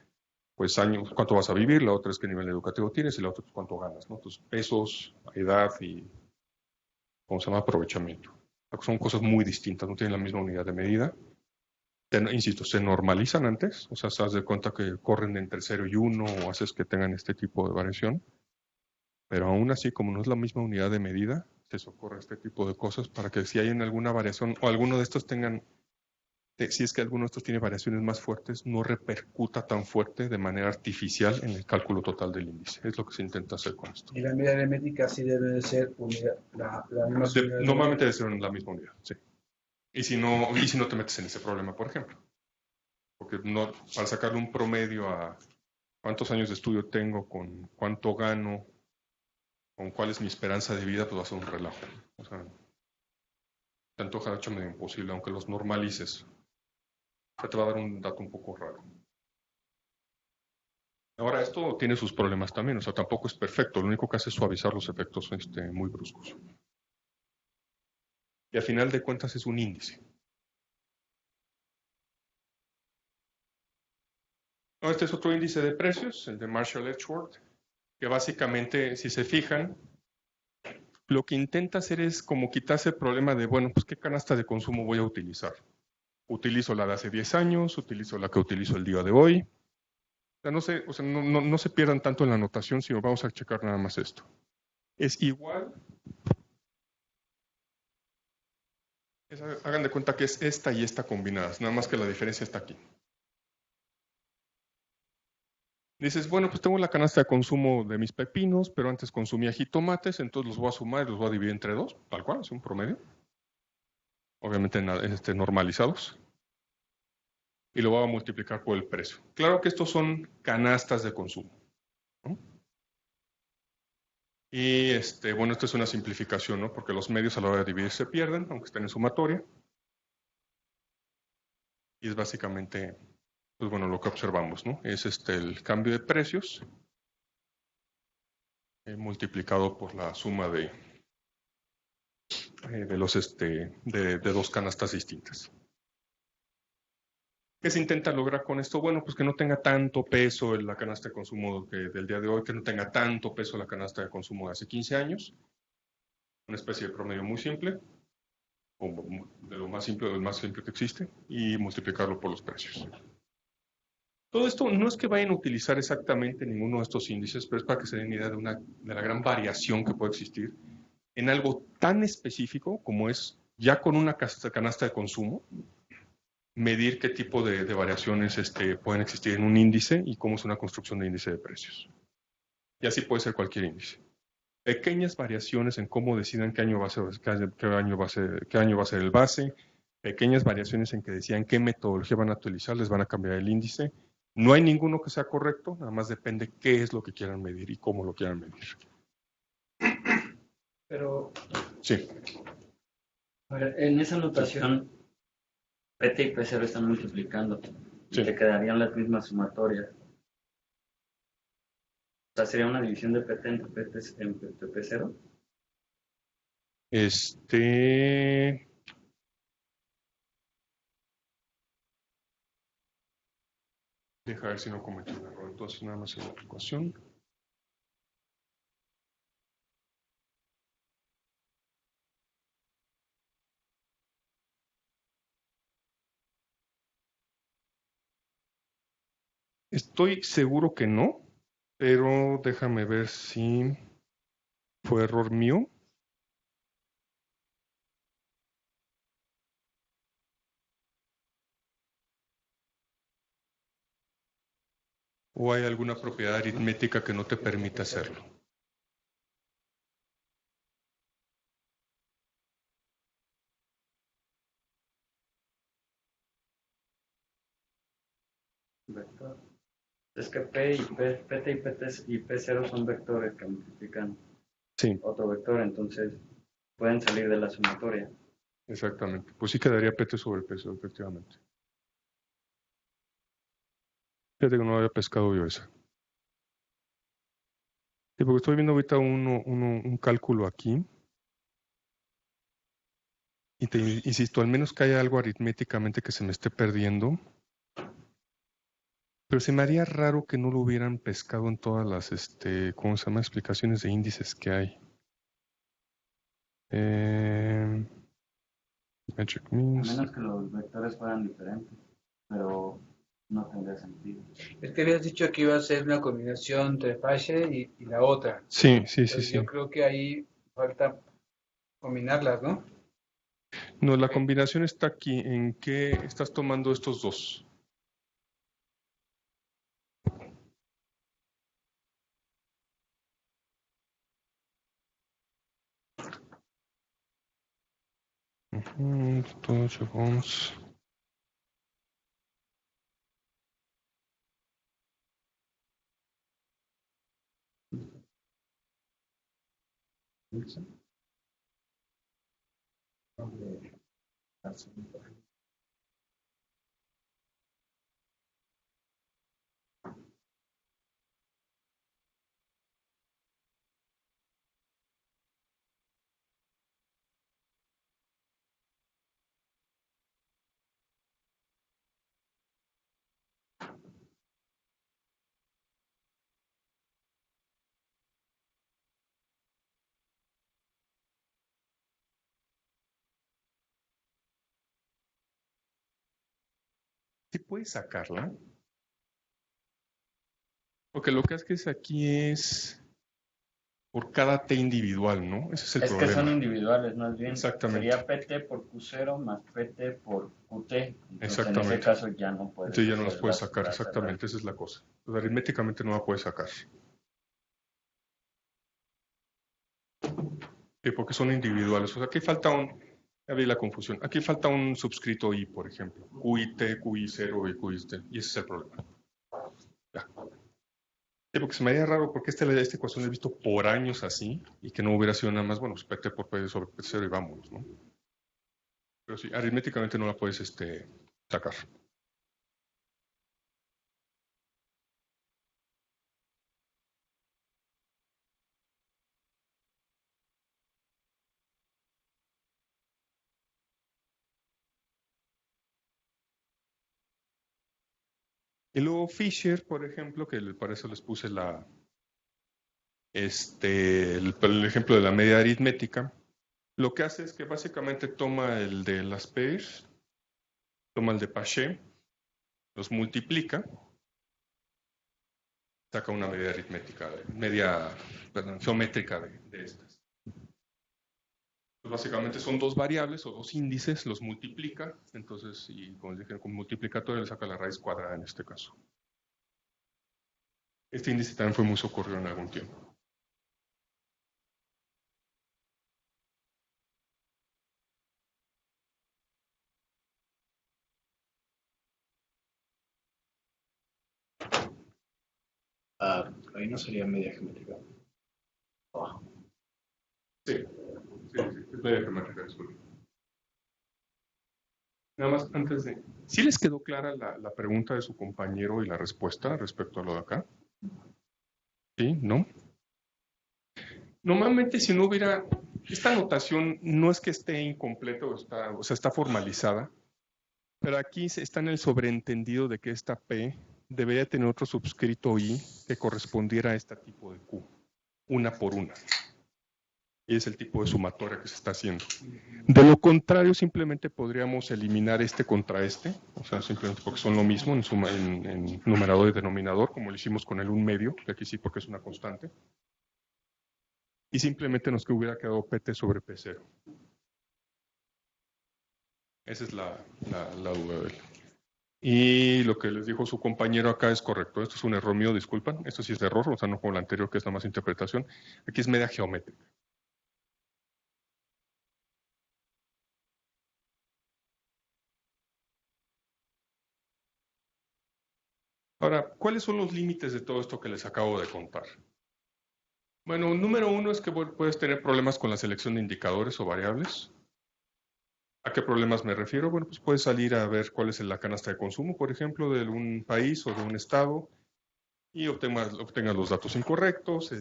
pues, años, cuánto vas a vivir, la otra es qué nivel educativo tienes y la otra es cuánto ganas, ¿no? Entonces, pesos, edad y, ¿cómo se llama? Aprovechamiento. Son cosas muy distintas, no tienen la misma unidad de medida. Insisto, se normalizan antes, o sea, se das de cuenta que corren entre 0 y 1 o haces que tengan este tipo de variación. Pero aún así, como no es la misma unidad de medida, se socorre este tipo de cosas para que si hay en alguna variación o alguno de estos tengan, si es que alguno de estos tiene variaciones más fuertes, no repercuta tan fuerte de manera artificial en el cálculo total del índice. Es lo que se intenta hacer con esto. Y la medida aritmética sí debe de ser unidad, la misma unidad. Normalmente debe ser en la misma unidad, sí. Y si no te metes en ese problema, por ejemplo. Porque para sacarle un promedio a cuántos años de estudio tengo, con cuánto gano, con cuál es mi esperanza de vida, pues va a ser un relajo. O sea, te antoja hecho medio imposible, aunque los normalices. O sea, te va a dar un dato un poco raro. Ahora, esto tiene sus problemas también, o sea, tampoco es perfecto, lo único que hace es suavizar los efectos muy bruscos. Y al final de cuentas es un índice. Este es otro índice de precios, el de Marshall-Edgeworth, que básicamente, si se fijan, lo que intenta hacer es como quitarse el problema de, bueno, pues qué canasta de consumo voy a utilizar. Utilizo la de hace 10 años, utilizo la que utilizo el día de hoy. O sea, no se pierdan tanto en la anotación, sino vamos a checar nada más esto. Es igual. Hagan de cuenta que es esta y esta combinadas, nada más que la diferencia está aquí. Dices, bueno, pues tengo la canasta de consumo de mis pepinos, pero antes consumía jitomates, entonces los voy a sumar y los voy a dividir entre dos, tal cual, es un promedio. Obviamente normalizados. Y lo voy a multiplicar por el precio. Claro que estos son canastas de consumo, ¿no? Y bueno, esto es una simplificación, ¿no? Porque los medios a la hora de dividir se pierden, aunque estén en sumatoria. Y es básicamente, pues bueno, lo que observamos, ¿no? Es el cambio de precios multiplicado por la suma de dos canastas distintas. ¿Qué se intenta lograr con esto? Bueno, pues que no tenga tanto peso en la canasta de consumo del día de hoy, que no tenga tanto peso la canasta de consumo de hace 15 años. Una especie de promedio muy simple, de lo más simple, del más simple que existe, y multiplicarlo por los precios. Todo esto no es que vayan a utilizar exactamente ninguno de estos índices, pero es para que se den idea de la gran variación que puede existir en algo tan específico como es, ya con una canasta de consumo, medir qué tipo de variaciones pueden existir en un índice y cómo es una construcción de índice de precios. Y así puede ser cualquier índice. Pequeñas variaciones en cómo decidan qué año va a ser el base, pequeñas variaciones en que decían qué metodología van a utilizar, les van a cambiar el índice. No hay ninguno que sea correcto, nada más depende qué es lo que quieran medir y cómo lo quieran medir. Pero Sí, A ver, en esa notación, PT y P0 están multiplicando y Sí. te quedarían las mismas sumatorias. O sea, sería una división de PT entre P0. Deja ver si no cometí un error. Entonces, nada más en la ecuación. Estoy seguro que no, pero déjame ver si fue error mío. ¿O hay alguna propiedad aritmética que no te permita hacerlo? Vector. Es que PT y P0 son vectores que multiplican Sí, otro vector, entonces pueden salir de la sumatoria. exactamente. Pues sí quedaría PT sobre peso, efectivamente. Fíjate que no había pescado yo esa. Sí, porque estoy viendo ahorita un cálculo aquí. Y te insisto, al menos que haya algo aritméticamente que se me esté perdiendo. Pero se me haría raro que no lo hubieran pescado en todas las, ¿cómo se llama? Explicaciones de índices que hay. Metric A means. menos que los vectores fueran diferentes, pero no tendría sentido. Es que habías dicho que iba a ser una combinación entre Pache y la otra. Sí, sí, sí, Entonces sí. yo creo que ahí falta combinarlas, ¿no? No, la combinación está aquí en que estás tomando estos dos. Todos vamos. ¿Sí puedes sacarla? Porque lo que haces aquí es por cada T individual, ¿no? Ese es el Es que problema. son individuales, más bien. Exactamente. Sería PT por Q0 más PT por QT. Entonces, en Exactamente. ese caso ya no puedes. Entonces ya no las hacer puedes sacar, exactamente, esa es la cosa. Pues aritméticamente no la puedes sacar. Porque son individuales. O sea, aquí falta ya vi la confusión. Aquí falta un subscrito I, por ejemplo. QIT, QI0 y QIT. Y ese es el problema. Ya. Sí, porque se me haría raro porque esta ecuación la he visto por años así y que no hubiera sido nada más, bueno, pues PT por P sobre P0 y vámonos, ¿no? Pero sí, aritméticamente no la puedes sacar. Y luego Fisher, por ejemplo, que para eso les puse el ejemplo de la media aritmética, lo que hace es que básicamente toma el de las pairs, toma el de Pache, los multiplica, saca una media aritmética, geométrica de estas. Pues básicamente son dos variables o dos índices, los multiplica, entonces, y como les dije, con multiplicatorio le saca la raíz cuadrada en este caso. Este índice también fue muy socorrido en algún tiempo. ahí no sería media geométrica. Abajo. Sí, es media geométrica, disculpe. Nada más antes de... ¿Sí les quedó clara la pregunta de su compañero y la respuesta respecto a lo de acá? ¿Sí? ¿No? Normalmente si no hubiera... Esta notación no es que esté incompleta o sea, está formalizada, pero aquí está en el sobreentendido de que esta P debería tener otro subscrito I que correspondiera a este tipo de Q, una por una. Y es el tipo de sumatoria que se está haciendo. De lo contrario, simplemente podríamos eliminar este contra este, o sea, simplemente porque son lo mismo en numerador y denominador, como lo hicimos con el 1/2, que aquí sí porque es una constante. Y simplemente nos hubiera quedado PT sobre P0. Esa es la duda de él. Y lo que les dijo su compañero acá es correcto. Esto es un error mío, disculpan. Esto sí es error, o sea, no como el anterior, que es nada más interpretación. Aquí es media geométrica. Ahora, ¿cuáles son los límites de todo esto que les acabo de contar? Bueno, número uno es que puedes tener problemas con la selección de indicadores o variables. ¿A qué problemas me refiero? Bueno, pues puedes salir a ver cuál es la canasta de consumo, por ejemplo, de un país o de un estado y obtengas los datos incorrectos,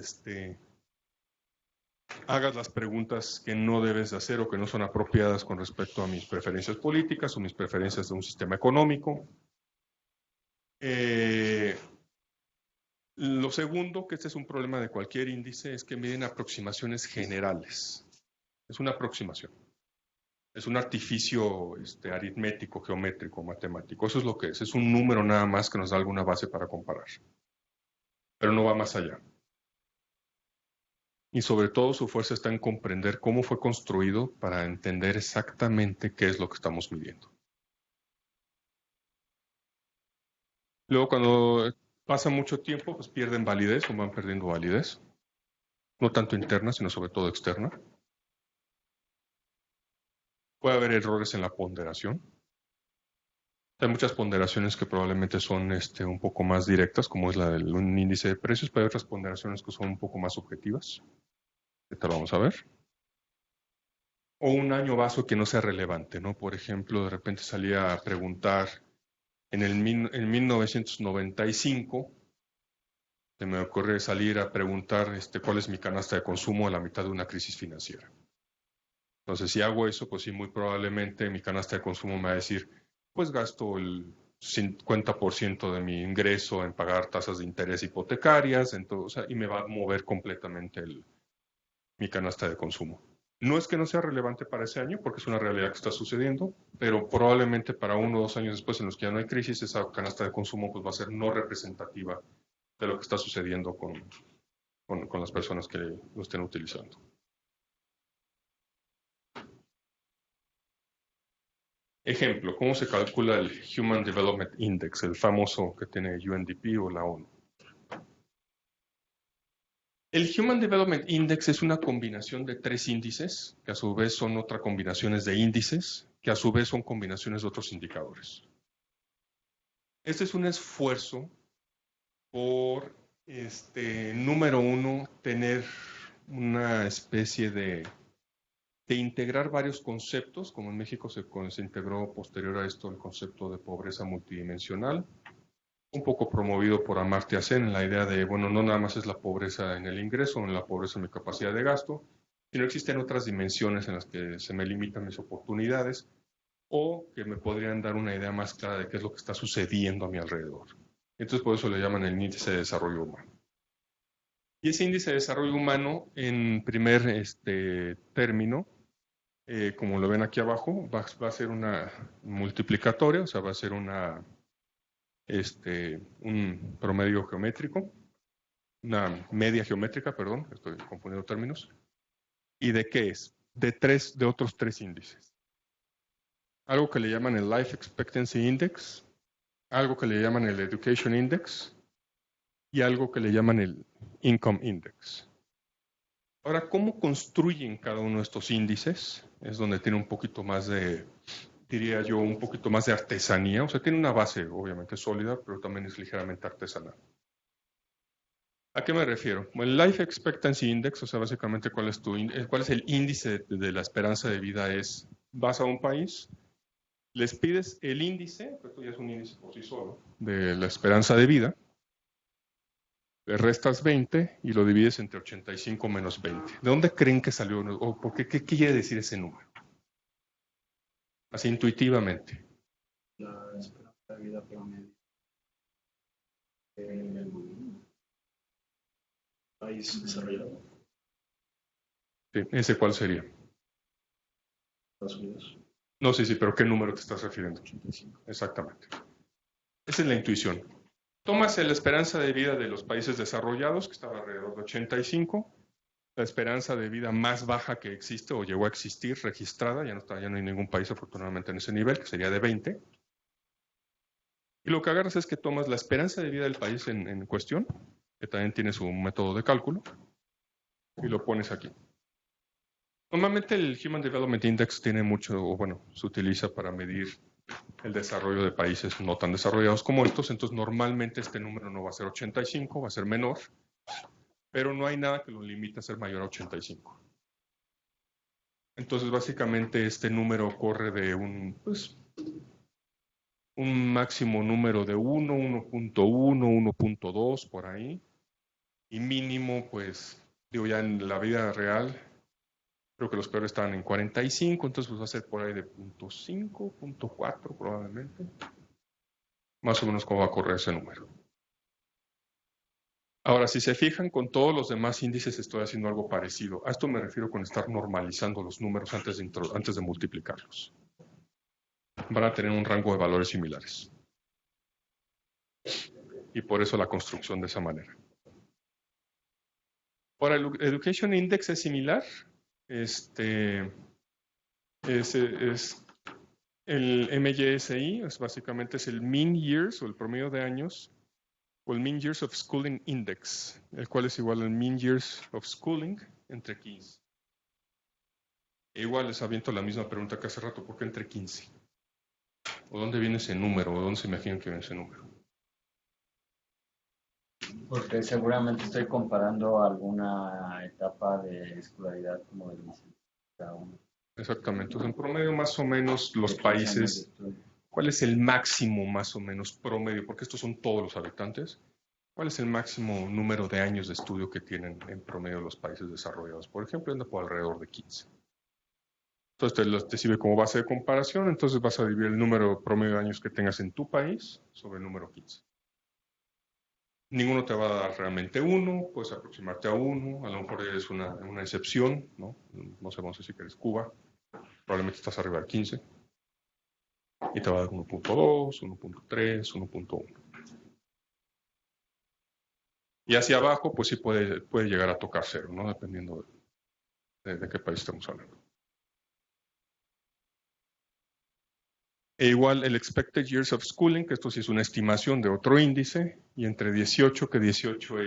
hagas las preguntas que no debes de hacer o que no son apropiadas con respecto a mis preferencias políticas o mis preferencias de un sistema económico. Lo segundo, que este es un problema de cualquier índice, es que miden aproximaciones generales. Es una aproximación. Es un artificio aritmético, geométrico, matemático. Eso es lo que es. Es un número nada más que nos da alguna base para comparar. Pero no va más allá. Y sobre todo su fuerza está en comprender cómo fue construido para entender exactamente qué es lo que estamos midiendo. Luego, cuando pasa mucho tiempo, pues pierden validez o van perdiendo validez. No tanto interna, sino sobre todo externa. Puede haber errores en la ponderación. Hay muchas ponderaciones que probablemente son un poco más directas, como es la del índice de precios, pero hay otras ponderaciones que son un poco más subjetivas. Ahorita lo vamos a ver. O un año base que no sea relevante, ¿no? Por ejemplo, de repente salía a preguntar en 1995, se me ocurre salir a preguntar cuál es mi canasta de consumo a la mitad de una crisis financiera. Entonces, si hago eso, pues sí, muy probablemente mi canasta de consumo me va a decir, pues gasto el 50% de mi ingreso en pagar tasas de interés hipotecarias, y me va a mover completamente mi canasta de consumo. No es que no sea relevante para ese año, porque es una realidad que está sucediendo, pero probablemente para 1 o 2 años después, en los que ya no hay crisis, esa canasta de consumo pues, va a ser no representativa de lo que está sucediendo con las personas que lo estén utilizando. Ejemplo, ¿cómo se calcula el Human Development Index, el famoso que tiene UNDP o la ONU? El Human Development Index es una combinación de 3 índices, que a su vez son otras combinaciones de índices, que a su vez son combinaciones de otros indicadores. Este es un esfuerzo por, número uno, tener una especie de integrar varios conceptos, como en México se integró posterior a esto el concepto de pobreza multidimensional, un poco promovido por Amartya Sen en la idea de, bueno, no nada más es la pobreza en el ingreso, en la pobreza en mi capacidad de gasto, sino existen otras dimensiones en las que se me limitan mis oportunidades o que me podrían dar una idea más clara de qué es lo que está sucediendo a mi alrededor. Entonces, por eso le llaman el índice de desarrollo humano. Y ese índice de desarrollo humano, en primer término, como lo ven aquí abajo, va a ser una multiplicatoria, o sea, va a ser un promedio geométrico, una media geométrica, perdón, estoy confundiendo términos. ¿Y de qué es? De otros 3 índices. Algo que le llaman el Life Expectancy Index, algo que le llaman el Education Index y algo que le llaman el Income Index. Ahora, ¿cómo construyen cada uno de estos índices? Es donde tiene un poquito más de, diría yo, un poquito más de artesanía. O sea, tiene una base obviamente sólida, pero también es ligeramente artesanal. ¿A qué me refiero? Bueno, el Life Expectancy Index, o sea, básicamente cuál es el índice de la esperanza de vida es, vas a un país, les pides el índice, esto ya es un índice por sí solo, de la esperanza de vida, le restas 20 y lo divides entre 85 menos 20. ¿De dónde creen que salió? ¿O por qué quiere decir ese número? Así intuitivamente. La esperanza de vida promedio. El país desarrollado, Sí, ¿ese cuál sería? Estados Unidos. No, sí, pero ¿qué número te estás refiriendo? 85. Exactamente. Esa es la intuición. Tomas la esperanza de vida de los países desarrollados, que estaba alrededor de 85, la esperanza de vida más baja que existe o llegó a existir registrada, ya no hay ningún país afortunadamente en ese nivel, que sería de 20. Y lo que agarras es que tomas la esperanza de vida del país en cuestión, que también tiene su método de cálculo, y lo pones aquí. Normalmente el Human Development Index tiene mucho, o bueno, se utiliza para medir el desarrollo de países no tan desarrollados como estos, entonces normalmente este número no va a ser 85, va a ser menor, pero no hay nada que lo limite a ser mayor a 85. Entonces básicamente este número corre de un máximo número de 1, 1.1, 1.2 por ahí, y mínimo, pues, digo ya en la vida real, creo que los peores estaban en 45, entonces pues va a ser por ahí de 0.5, 0.4 probablemente. Más o menos cómo va a correr ese número. Ahora, si se fijan, con todos los demás índices estoy haciendo algo parecido. A esto me refiero con estar normalizando los números antes de multiplicarlos. Van a tener un rango de valores similares. Y por eso la construcción de esa manera. Ahora, el Education Index es similar. Es el MYSI, básicamente es el Mean Years o el promedio de años, o el Mean Years of Schooling Index, el cual es igual al Mean Years of Schooling entre 15. E igual les aviento la misma pregunta que hace rato, ¿por qué entre 15? ¿O dónde viene ese número? ¿O dónde se imaginan que viene ese número? Porque seguramente estoy comparando alguna etapa de escolaridad como de licenciatura. Exactamente. Entonces, en promedio, más o menos, los países, ¿cuál es el máximo más o menos promedio? Porque estos son todos los habitantes. ¿Cuál es el máximo número de años de estudio que tienen en promedio los países desarrollados? Por ejemplo, anda por alrededor de 15. Entonces te sirve como base de comparación, entonces vas a dividir el número promedio de años que tengas en tu país sobre el número 15. Ninguno te va a dar realmente 1, puedes aproximarte a 1, a lo mejor eres una excepción, ¿no? No sé, vamos a decir que eres Cuba, probablemente estás arriba de 15, y te va a dar 1.2, 1.3, 1.1. Y hacia abajo, pues sí puede llegar a tocar 0, ¿no? Dependiendo de qué país estamos hablando. E igual el Expected Years of Schooling, que esto sí es una estimación de otro índice, y entre 18, que 18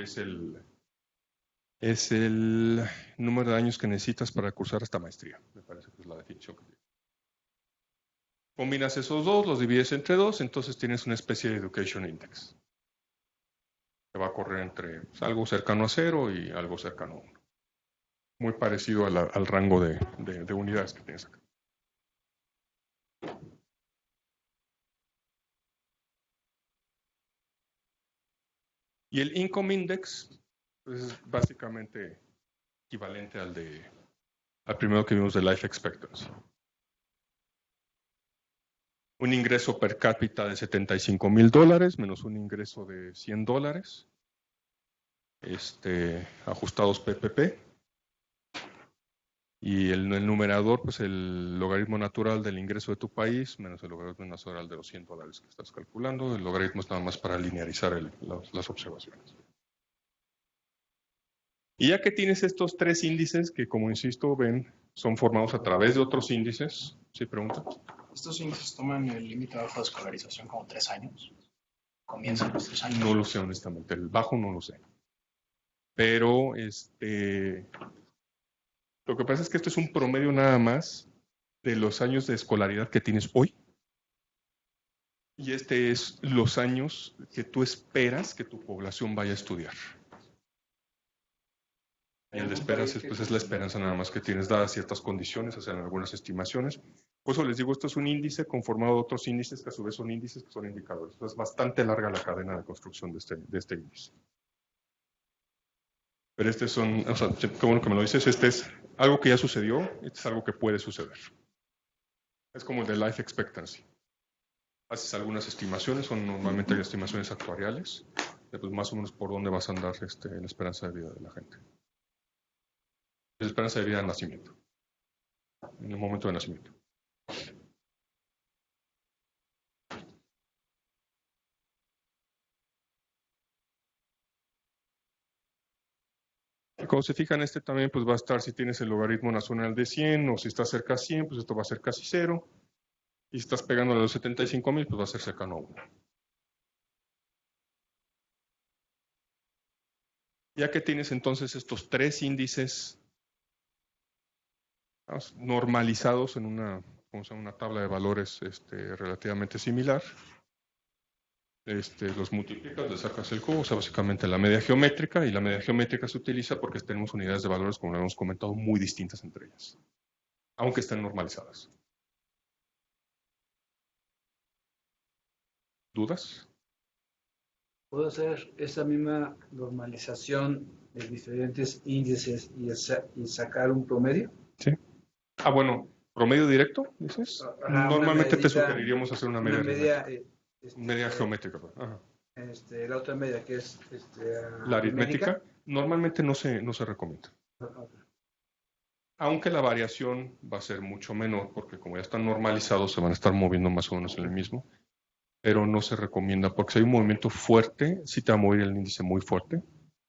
es el número de años que necesitas para cursar esta maestría. Me parece que es la definición que tiene. Combinas esos dos, los divides entre 2, entonces tienes una especie de Education Index. Que va a correr entre algo cercano a 0 y algo cercano a 1. Muy parecido al rango de unidades que tienes acá. Y el Income Index pues, es básicamente equivalente al primero que vimos de Life Expectancy. Un ingreso per cápita de $75,000 menos un ingreso de $100, ajustados PPP. Y el numerador, pues el logaritmo natural del ingreso de tu país menos el logaritmo natural de los $100 que estás calculando. El logaritmo es nada más para linearizar las observaciones. Y ya que tienes estos 3 índices que, como insisto, ven, son formados a través de otros índices. ¿Sí pregunta? ¿Estos índices toman el límite bajo de escolarización como 3 años? ¿Comienzan los 3 años? No lo sé, honestamente. El bajo no lo sé. Pero, lo que pasa es que esto es un promedio nada más de los años de escolaridad que tienes hoy. Y es los años que tú esperas que tu población vaya a estudiar. Y el de esperanza pues, es la esperanza nada más que tienes dadas ciertas condiciones, hacen algunas estimaciones. Por eso les digo, esto es un índice conformado de otros índices que a su vez son índices que son indicadores. Entonces, es bastante larga la cadena de construcción de este índice. Pero este son, o sea, qué bueno que me lo dices, este es algo que ya sucedió, este es algo que puede suceder. Es como el de life expectancy. Haces algunas estimaciones, son normalmente estimaciones actuariales, de pues más o menos por dónde vas a andar la esperanza de vida de la gente. La esperanza de vida de nacimiento, en el momento de nacimiento. Y como se fijan, este también pues va a estar, si tienes el logaritmo nacional de 100, o si está cerca a 100, pues esto va a ser casi 0. Y si estás pegando a los 75,000, pues va a ser cercano a 1. Ya que tienes entonces estos 3 índices normalizados en una tabla de valores relativamente similar, los multiplicas, le sacas el cubo, o sea, básicamente la media geométrica, y la media geométrica se utiliza porque tenemos unidades de valores, como lo hemos comentado, muy distintas entre ellas, aunque estén normalizadas. ¿Dudas? ¿Puedo hacer esa misma normalización de diferentes índices y sacar un promedio? Sí. Bueno, ¿promedio directo, dices? Normalmente te sugeriríamos hacer una media geométrica. Ajá. La otra media, que es la aritmética, normalmente no se recomienda. Aunque la variación va a ser mucho menor, porque como ya están normalizados, se van a estar moviendo más o menos en el mismo, pero no se recomienda, porque si hay un movimiento fuerte, sí te va a mover el índice muy fuerte,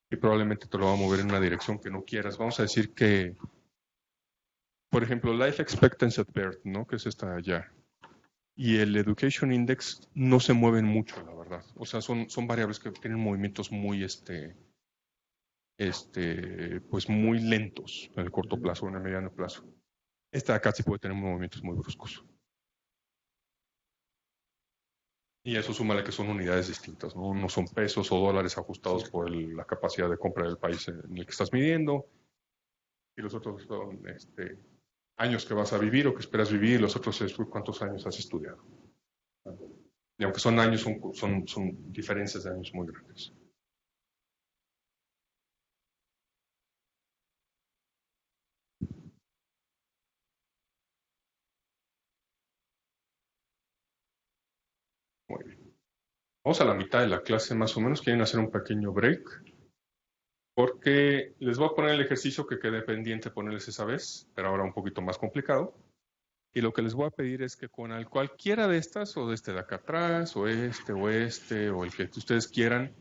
y probablemente te lo va a mover en una dirección que no quieras. Vamos a decir que, por ejemplo, Life Expectancy at Birth, ¿no? Que es esta de allá, y el Education Index no se mueven mucho, la verdad. O sea, son variables que tienen movimientos muy, pues muy lentos en el corto plazo o en el mediano plazo. Esta de acá sí puede tener movimientos muy bruscos. Y eso súmale que son unidades distintas, ¿no? No son pesos o dólares ajustados por la capacidad de compra del país en el que estás midiendo. Y los otros son años que vas a vivir o que esperas vivir, y los otros es cuántos años has estudiado. Y aunque son años, son diferencias de años muy grandes. Muy bien. Vamos a la mitad de la clase más o menos. ¿Quieren hacer un pequeño break? Porque les voy a poner el ejercicio que quedé pendiente ponerles esa vez, pero ahora un poquito más complicado. Y lo que les voy a pedir es que con cualquiera de estas, o de de acá atrás, o o el que ustedes quieran,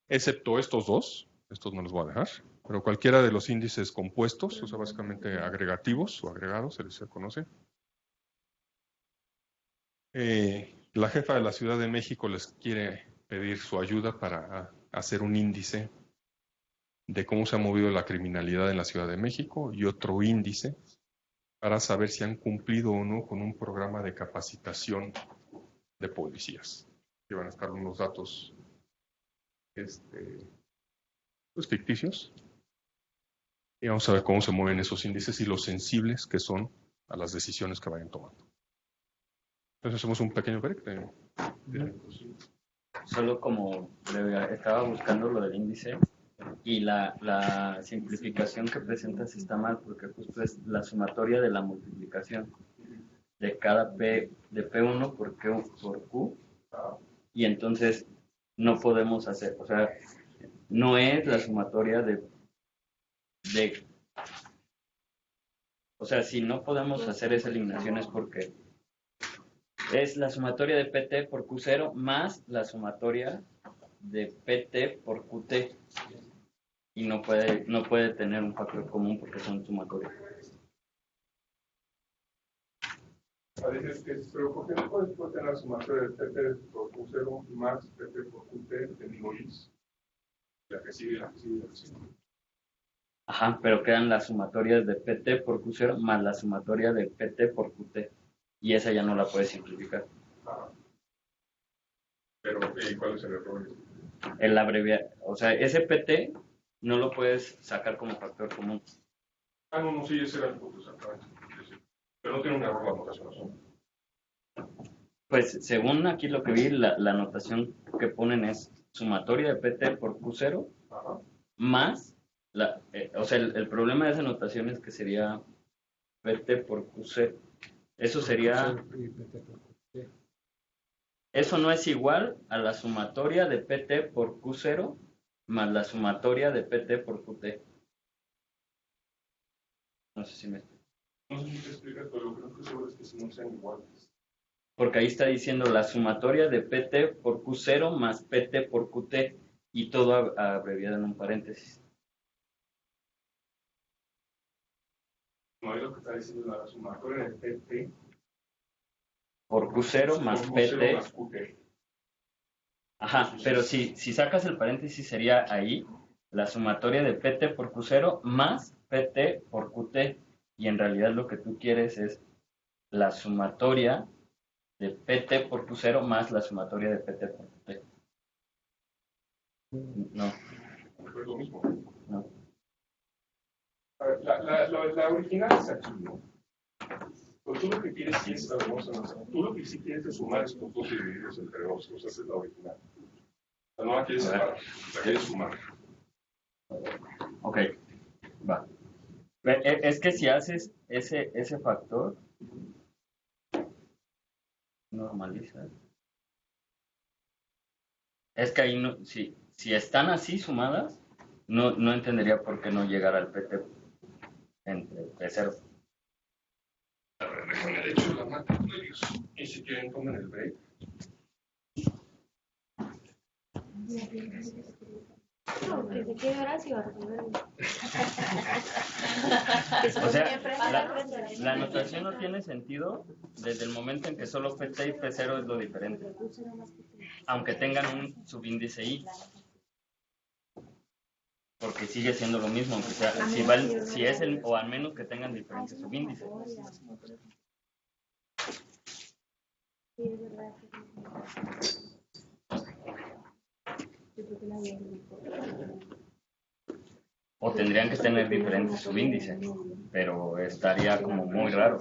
excepto estos dos no los voy a dejar, pero cualquiera de los índices compuestos, o sea, básicamente agregativos o agregados, se les conoce. La jefa de la Ciudad de México les quiere pedir su ayuda para hacer un índice de cómo se ha movido la criminalidad en la Ciudad de México y otro índice para saber si han cumplido o no con un programa de capacitación de policías. Que van a estar unos datos pues ficticios. Y vamos a ver cómo se mueven esos índices y lo sensibles que son a las decisiones que vayan tomando. Entonces hacemos un pequeño break. Solo como estaba buscando lo del índice y la simplificación que presentas está mal, porque justo es la sumatoria de la multiplicación de cada P, de P1 por Q, y entonces no podemos hacer, o sea, no es la sumatoria de o sea, si no podemos hacer esa eliminación es porque es la sumatoria de PT por Q0 más la sumatoria de PT por QT. Y no puede tener un factor común porque son sumatorias. Pero ¿por qué no puedes tener la sumatoria de PT por Q0 más PT por QT de mismo X? La que sigue, la que sigue, la que sigue. Ajá, pero quedan las sumatorias de PT por Q0 más la sumatoria de PT por QT. Y esa ya no la puedes simplificar. Pero, ¿cuál es el error? El abreviar, o sea, ese PT no lo puedes sacar como factor común. No, sí, ese era el punto, exactamente. Pero no tiene un error la notación, ¿no? Pues según aquí lo que vi, la notación que ponen es sumatoria de PT por Q0 Ajá. más, o sea, el problema de esa notación es que sería PT por Q0. Eso sería, eso no es igual a la sumatoria de PT por Q0 más la sumatoria de PT por QT. No sé si me... No sé si te explicas, pero lo que no estoy seguro es que si no sean iguales. Porque ahí está diciendo la sumatoria de PT por Q0 más PT por QT y todo abreviado en un paréntesis. No, es lo que está diciendo la sumatoria de PT Por Q0 más por Q0 PT. más QT. Ajá, pero si sacas el paréntesis sería ahí la sumatoria de PT por Q0 más PT por QT. Y en realidad lo que tú quieres es la sumatoria de PT por Q0 más la sumatoria de PT por QT. No, Es lo mismo. no. A ver, la original es aquí, ¿no? Pero tú lo que quieres es, a ver, vamos a avanzar. Tú lo que sí quieres es sumar estos dos y dividirlos entre dos, o sea, esa es la original. O sea, no la quieres separar, la quieres sumar. Ok, va. Es que si haces ese factor, normaliza. Es que ahí no, si están así sumadas, no entendería por qué no llegar al PT entre P0. A ver, déjame de hecho la mata con ellos. Y si quieren, tomen el break. No, que se quede Horacio a resolver. O sea, la notación no tiene sentido desde el momento en que solo PT y P0 es lo diferente. Aunque tengan un subíndice I. Porque sigue siendo lo mismo, aunque sea, si es el, o al menos que tengan diferentes subíndices. O tendrían que tener diferentes subíndices, pero estaría como muy raro.